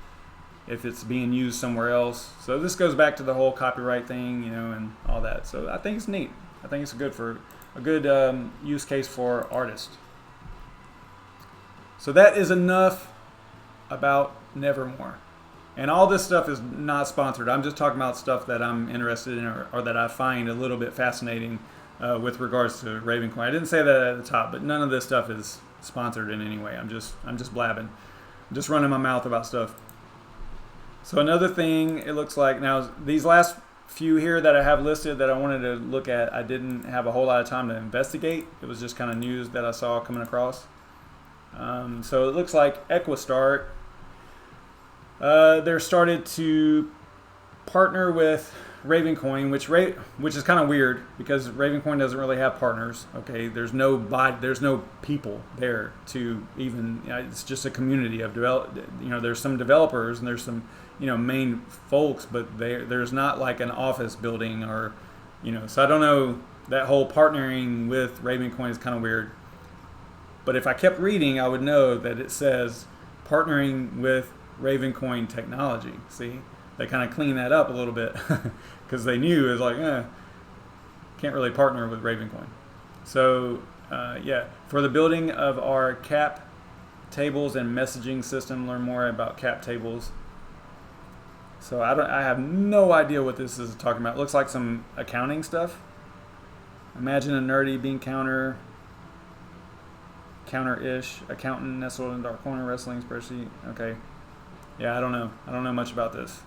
if it's being used somewhere else. So this goes back to the whole copyright thing, you know, and all that. So I think it's neat. I think it's a good use case for artists. So that is enough about Nevermore. And all this stuff is not sponsored. I'm just talking about stuff that I'm interested in, or that I find a little bit fascinating with regards to Ravencoin. I didn't say that at the top, but none of this stuff is sponsored in any way. I'm just blabbing. I'm just running my mouth about stuff. So another thing, it looks like now these last few here that I have listed that I wanted to look at, I didn't have a whole lot of time to investigate. It was just kind of news that I saw coming across. So it looks like Equistart, they're started to partner with Ravencoin, which is kind of weird because Ravencoin doesn't really have partners. Okay, there's no people there to even. It's just a community of there's some developers and there's some main folks, but there's not like an office building or So I don't know. That whole partnering with Ravencoin is kind of weird. But if I kept reading, I would know that it says partnering with Ravencoin technology. See, they kind of clean that up a little bit because they knew it's like, can't really partner with Ravencoin. So yeah, for the building of our cap tables and messaging system, learn more about cap tables. So I have no idea what this is talking about. It looks like some accounting stuff. Imagine a nerdy bean counter-ish, accountant nestled in dark corner, wrestling spreadsheet. Okay. Yeah, I don't know. I don't know much about this.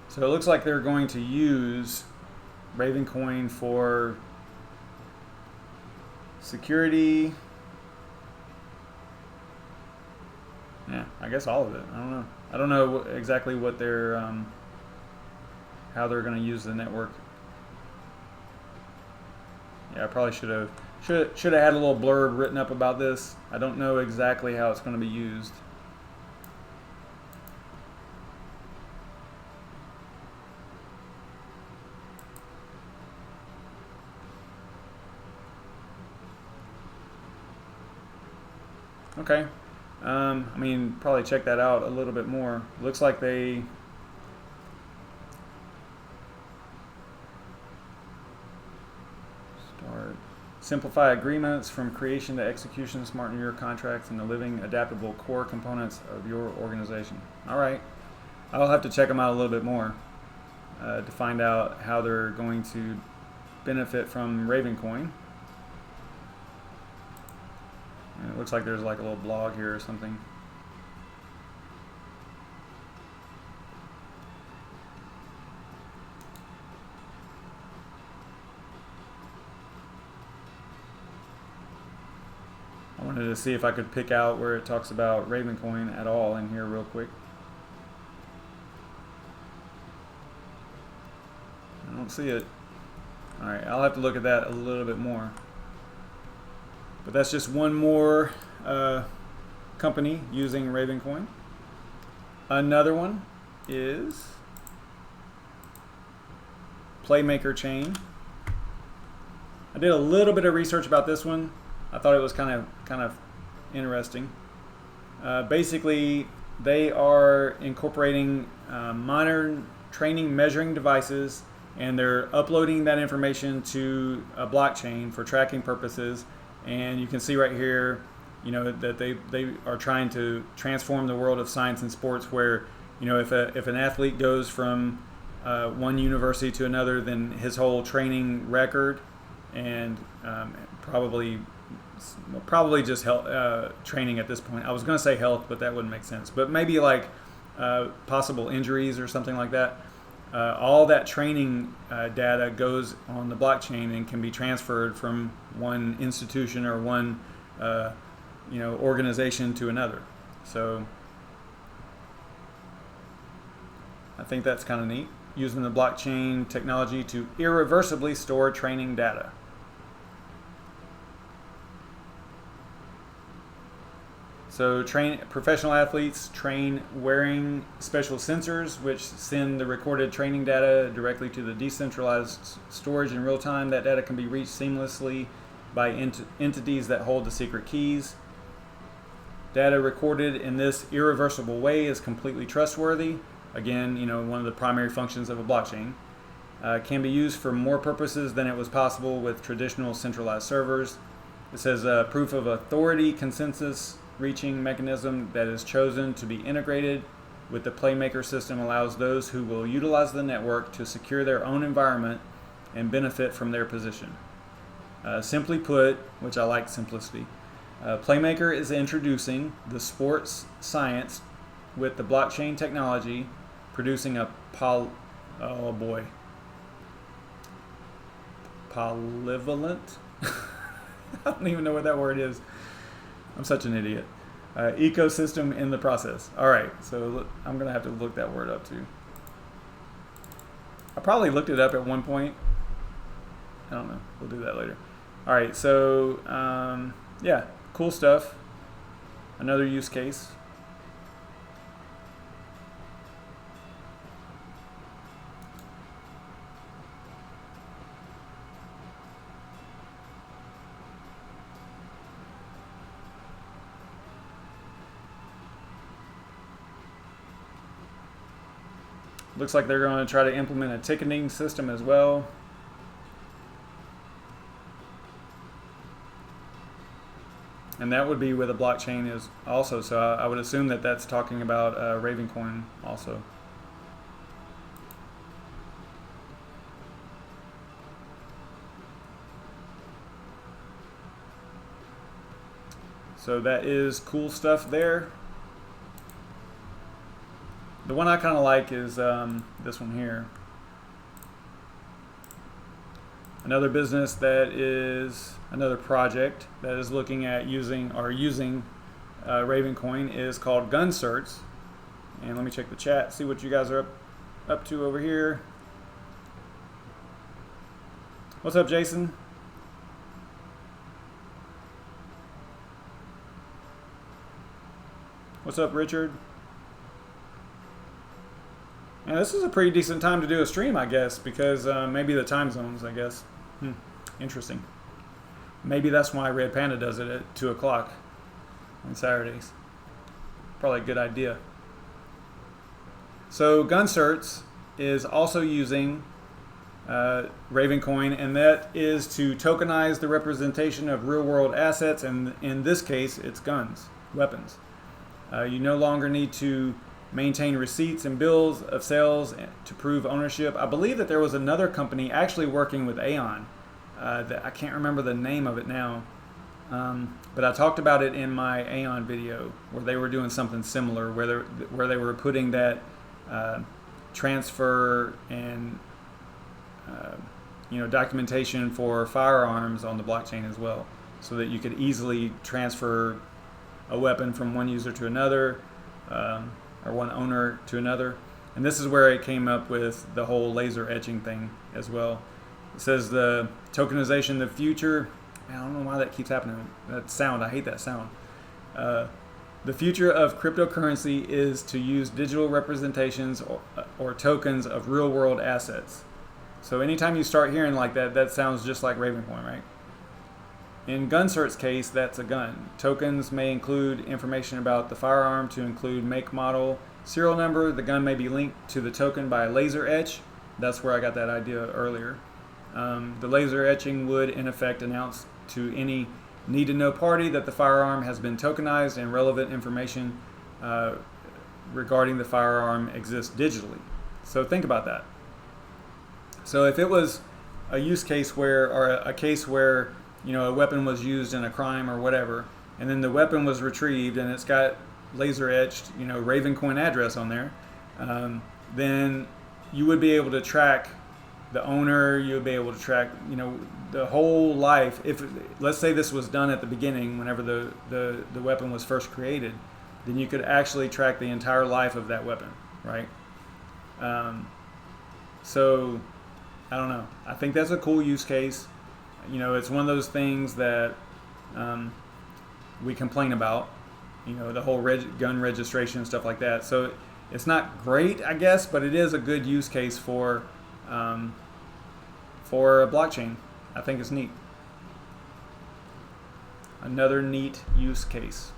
So it looks like they're going to use Ravencoin for security. Yeah, I guess all of it. I don't know. I don't know exactly what they're, how they're going to use the network. Yeah, I probably should have had a little blurb written up about this. I don't know exactly how it's going to be used. Okay. I mean, probably check that out a little bit more. Looks like they simplify agreements from creation to execution, smarten your contracts, and the living, adaptable core components of your organization. All right. I'll have to check them out a little bit more to find out how they're going to benefit from Ravencoin. And it looks like there's like a little blog here or something. I wanted to see if I could pick out where it talks about Ravencoin at all in here real quick. I don't see it. Alright, I'll have to look at that a little bit more. But that's just one more company using Ravencoin. Another one is Playmaker Chain. I did a little bit of research about this one. I thought it was kind of interesting. Basically, they are incorporating modern training measuring devices, and they're uploading that information to a blockchain for tracking purposes. And you can see right here, that they are trying to transform the world of science and sports, where, if an athlete goes from one university to another, then his whole training record and probably just health, training at this point. I was going to say health, but that wouldn't make sense. But maybe like possible injuries or something like that. All that training data goes on the blockchain and can be transferred from one institution or one organization to another. So I think that's kind of neat, using the blockchain technology to irreversibly store training data. So professional athletes train wearing special sensors which send the recorded training data directly to the decentralized storage in real time. That data can be reached seamlessly by entities that hold the secret keys. Data recorded in this irreversible way is completely trustworthy. Again, one of the primary functions of a blockchain. Can be used for more purposes than it was possible with traditional centralized servers. It says proof of authority consensus reaching mechanism that is chosen to be integrated with the Playmaker system allows those who will utilize the network to secure their own environment and benefit from their position. Simply put, which I like simplicity, Playmaker is introducing the sports science with the blockchain technology, producing a polyvalent I don't even know what that word is. I'm such an idiot. Ecosystem in the process. All right, so I'm going to have to look that word up too. I probably looked it up at one point. I don't know. We'll do that later. All right, so yeah, cool stuff. Another use case. Looks like they're going to try to implement a ticketing system as well. And that would be with a blockchain is also. So I would assume that that's talking about Ravencoin also. So that is cool stuff there. The one I kind of like is this one here. Another business that is another project that is looking at using Ravencoin is called GunCerts. And let me check the chat, see what you guys are up to over here. What's up, Jason? What's up, Richard? And this is a pretty decent time to do a stream, I guess, because maybe the time zones, I guess. Interesting. Maybe that's why Red Panda does it at 2 o'clock on Saturdays. Probably a good idea. So GunCerts is also using Ravencoin, and that is to tokenize the representation of real-world assets, and in this case, it's guns, weapons. You no longer need to maintain receipts and bills of sales to prove ownership. I believe that there was another company actually working with Aeon. That I can't remember the name of it now, but I talked about it in my Aeon video where they were doing something similar, where they were putting that transfer and documentation for firearms on the blockchain as well, so that you could easily transfer a weapon from one user to another. Or one owner to another. And this is where it came up with the whole laser etching thing as well. It says the tokenization of the future. I don't know why that keeps happening. That sound, I hate that sound. The future of cryptocurrency is to use digital representations or tokens of real world assets. So anytime you start hearing like that, that sounds just like Ravencoin, right? In GunCert's case, that's a gun. Tokens may include information about the firearm to include make, model, serial number. The gun may be linked to the token by a laser etch. That's where I got that idea earlier. The laser etching would, in effect, announce to any need-to-know party that the firearm has been tokenized and relevant information regarding the firearm exists digitally. So think about that. So if it was a use case or a case where a weapon was used in a crime or whatever, and then the weapon was retrieved and it's got laser etched, Ravencoin address on there, then you would be able to track the owner, you would be able to track, the whole life. If, let's say this was done at the beginning, whenever the weapon was first created, then you could actually track the entire life of that weapon, right? So, I don't know. I think that's a cool use case. It's one of those things that we complain about, you know, the whole gun registration and stuff like that. So it's not great, I guess, but it is a good use case for a blockchain. I think it's neat. Another neat use case.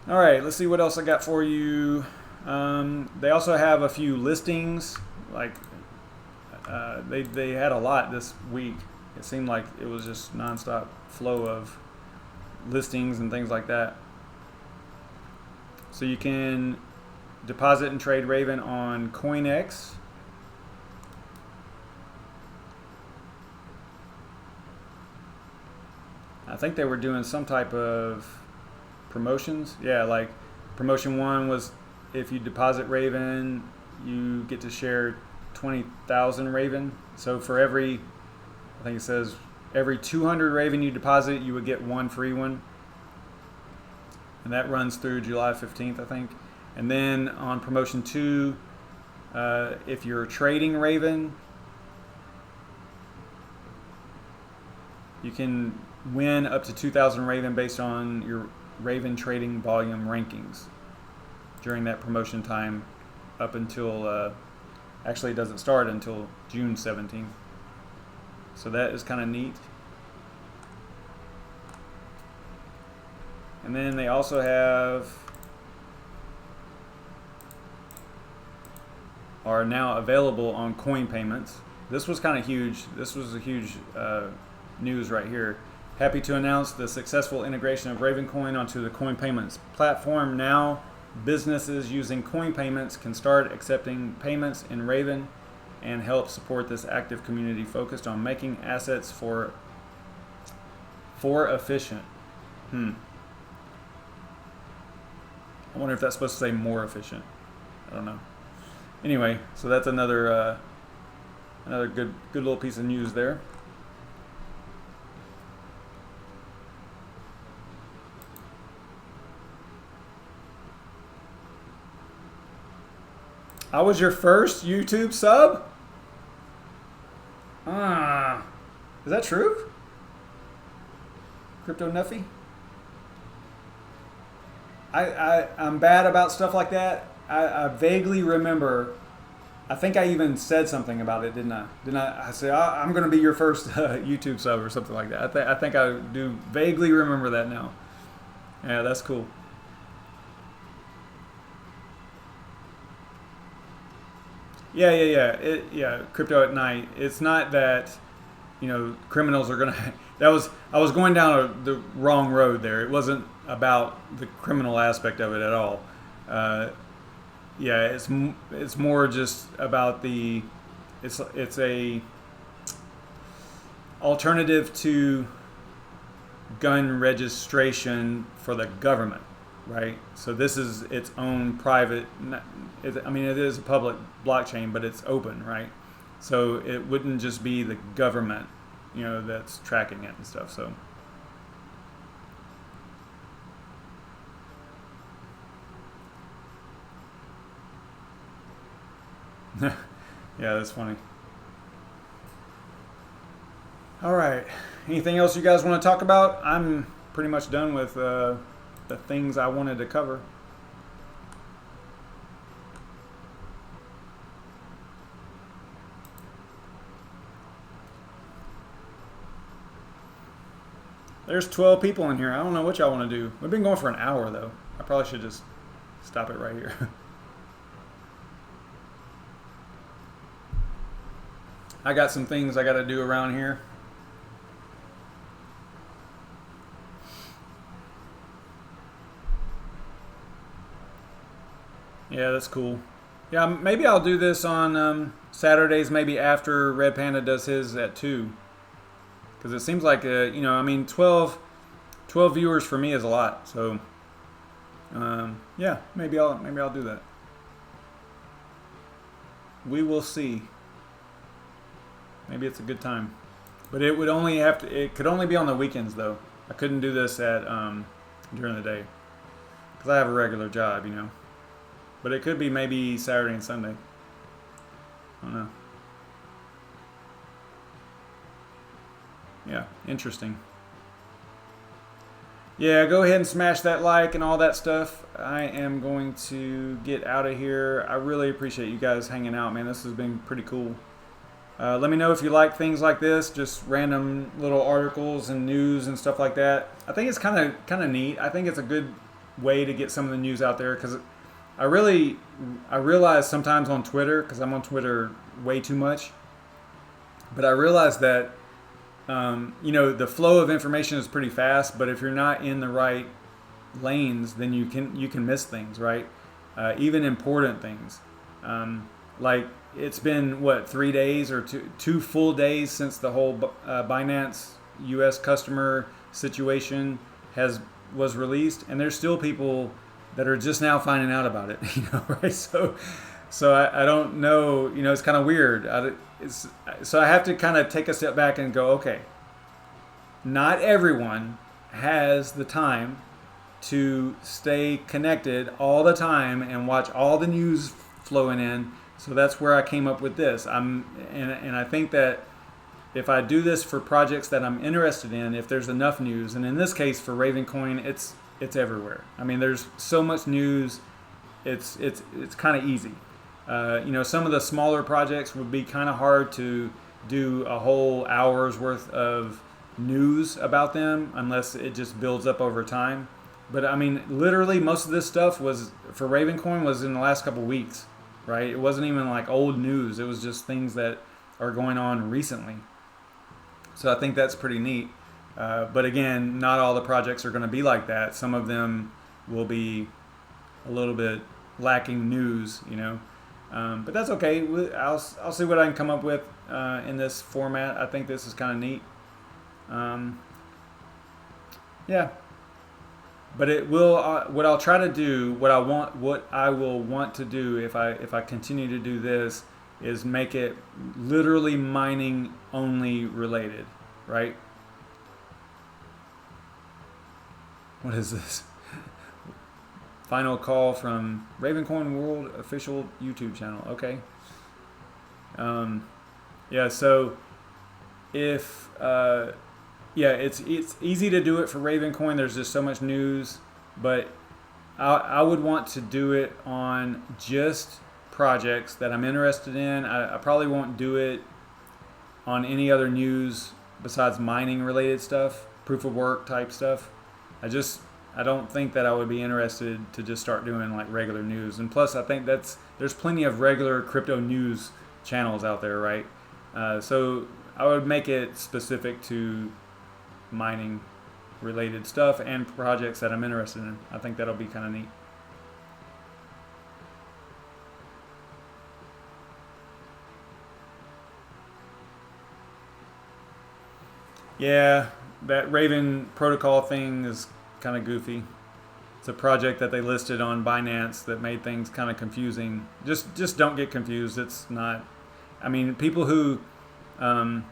All right, let's see what else I got for you. They also have a few listings. Like they had a lot this week. It seemed like it was just nonstop flow of listings and things like that. So you can deposit and trade Raven on CoinX. I think they were doing some type of promotions. Yeah, like promotion 1 was if you deposit Raven, you get to share 20,000 Raven. So for every, I think it says every 200 Raven you deposit, you would get 1 free one. And that runs through July 15th, I think. And then on promotion 2, if you're trading Raven, you can win up to 2,000 Raven based on your Raven trading volume rankings during that promotion time up until, actually it doesn't start until June 17th. So that is kind of neat. And then they also are now available on coin payments. This was kind of huge. This was a huge news right here. Happy to announce the successful integration of Ravencoin onto the coin payments platform. Now, businesses using coin payments can start accepting payments in Raven and help support this active community focused on making assets for efficient. I wonder if that's supposed to say more efficient. I don't know. Anyway, so that's another good little piece of news there. I was your first YouTube sub? Is that true? Crypto Nuffy? I'm bad about stuff like that. I vaguely remember, I think I even said something about it, didn't I? I said, I'm going to be your first YouTube sub or something like that. I think I do vaguely remember that now. Yeah, that's cool. Yeah, Crypto at Night. It's not that, you know, criminals are going to... I was going down the wrong road there. It wasn't about the criminal aspect of it at all. Yeah, it's more just about the... It's a alternative to gun registration for the government. Right, so this is its own private. I mean, it is a public blockchain, but it's open, right? So it wouldn't just be the government, you know, that's tracking it and stuff. So yeah, that's funny. All right, anything else you guys want to talk about? I'm pretty much done with the things I wanted to cover. There's 12 people in here. I don't know what y'all want to do. We've been going for an hour though. I probably should just stop it right here. I got some things I got to do around here. Yeah, that's cool. Yeah, maybe I'll do this on Saturdays, maybe after Red Panda does his at 2. Because it seems like, you know, I mean, 12 viewers for me is a lot. So, yeah, maybe I'll do that. We will see. Maybe it's a good time. But it would only it could only be on the weekends, though. I couldn't do this at during the day because I have a regular job, you know. But it could be maybe Saturday and Sunday. I don't know. Yeah, interesting. Yeah, go ahead and smash that like and all that stuff. I am going to get out of here. I really appreciate you guys hanging out, man. This has been pretty cool. Let me know if you like things like this, just random little articles and news and stuff like that. I think it's kind of neat. I think it's a good way to get some of the news out there because I realize sometimes on Twitter, because I'm on Twitter way too much, but I realize that you know, the flow of information is pretty fast, but if you're not in the right lanes, then you can miss things, right? Even important things. Like it's been what, 3 days or two full days since the whole Binance U.S. customer situation was released, and there's still people that are just now finding out about it, you know, right? So I don't know, you know, it's kind of weird. So I have to kind of take a step back and go, okay, not everyone has the time to stay connected all the time and watch all the news flowing in. So that's where I came up with this. And I think that if I do this for projects that I'm interested in, if there's enough news, and in this case for Ravencoin, it's everywhere. I mean, there's so much news. It's kind of easy. You know, some of the smaller projects would be kind of hard to do a whole hour's worth of news about them unless it just builds up over time. But I mean, literally most of this stuff was for Ravencoin was in the last couple weeks, right? It wasn't even like old news. It was just things that are going on recently. So I think that's pretty neat. But again, not all the projects are going to be like that. Some of them will be a little bit lacking news, you know. But that's okay. I'll see what I can come up with in this format. I think this is kind of neat. Yeah. But it will. What I'll try to do, what I will want to do if I continue to do this, is make it literally mining only related, right? What is this? Final call from Ravencoin World official YouTube channel. Okay. Yeah. So if yeah, it's easy to do it for Ravencoin. There's just so much news, but I would want to do it on just projects that I'm interested in. I probably won't do it on any other news besides mining related stuff, proof of work type stuff. I don't think that I would be interested to just start doing like regular news. And plus, I think there's plenty of regular crypto news channels out there, right? So I would make it specific to mining related stuff and projects that I'm interested in. I think that'll be kind of neat. Yeah, that Raven protocol thing is kind of goofy. It's a project that they listed on Binance that made things kind of confusing. Just don't get confused. It's not. I mean, people who know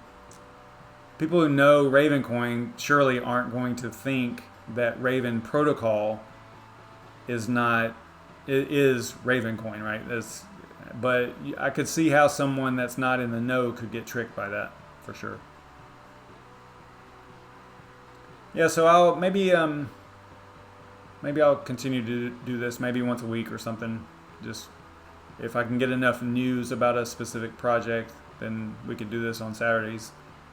Ravencoin surely aren't going to think that Raven protocol is Ravencoin, right? But I could see how someone that's not in the know could get tricked by that for sure. Yeah, so I'll maybe I'll continue to do this maybe once a week or something. Just if I can get enough news about a specific project, then we could do this on Saturdays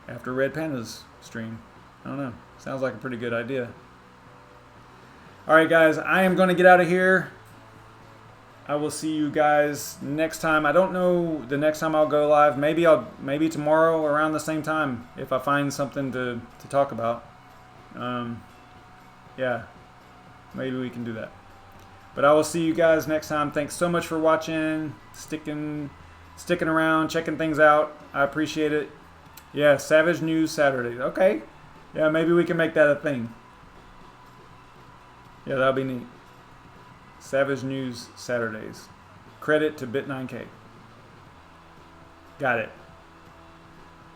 after Red Panda's stream. I don't know. Sounds like a pretty good idea. All right, guys, I am going to get out of here. I will see you guys next time. I don't know the next time I'll go live. Maybe tomorrow around the same time if I find something to talk about. Yeah, maybe we can do that. But I will see you guys next time. Thanks so much for watching, sticking around, checking things out. I appreciate it. Yeah, Savage News Saturdays. Okay. Yeah, maybe we can make that a thing. Yeah, that'll be neat. Savage News Saturdays. Credit to Bit9K. Got it.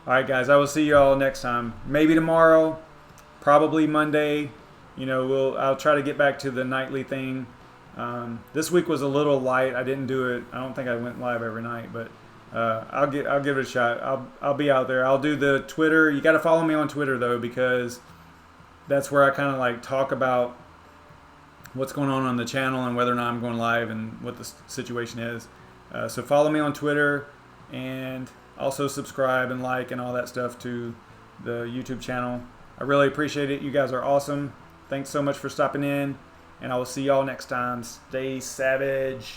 All right, guys. I will see you all next time. Maybe tomorrow. probably Monday. I'll try to get back to the nightly thing. This week was a little light. I didn't do it. I don't think I went live every night, but I'll give it a shot. I'll be out there. I'll do the Twitter. You got to follow me on Twitter though, because that's where I kind of like talk about what's going on the channel and whether or not I'm going live and what the situation is. So follow me on Twitter, and also subscribe and like and all that stuff to the YouTube channel. I really appreciate it. You guys are awesome. Thanks so much for stopping in, and I will see y'all next time. Stay savage.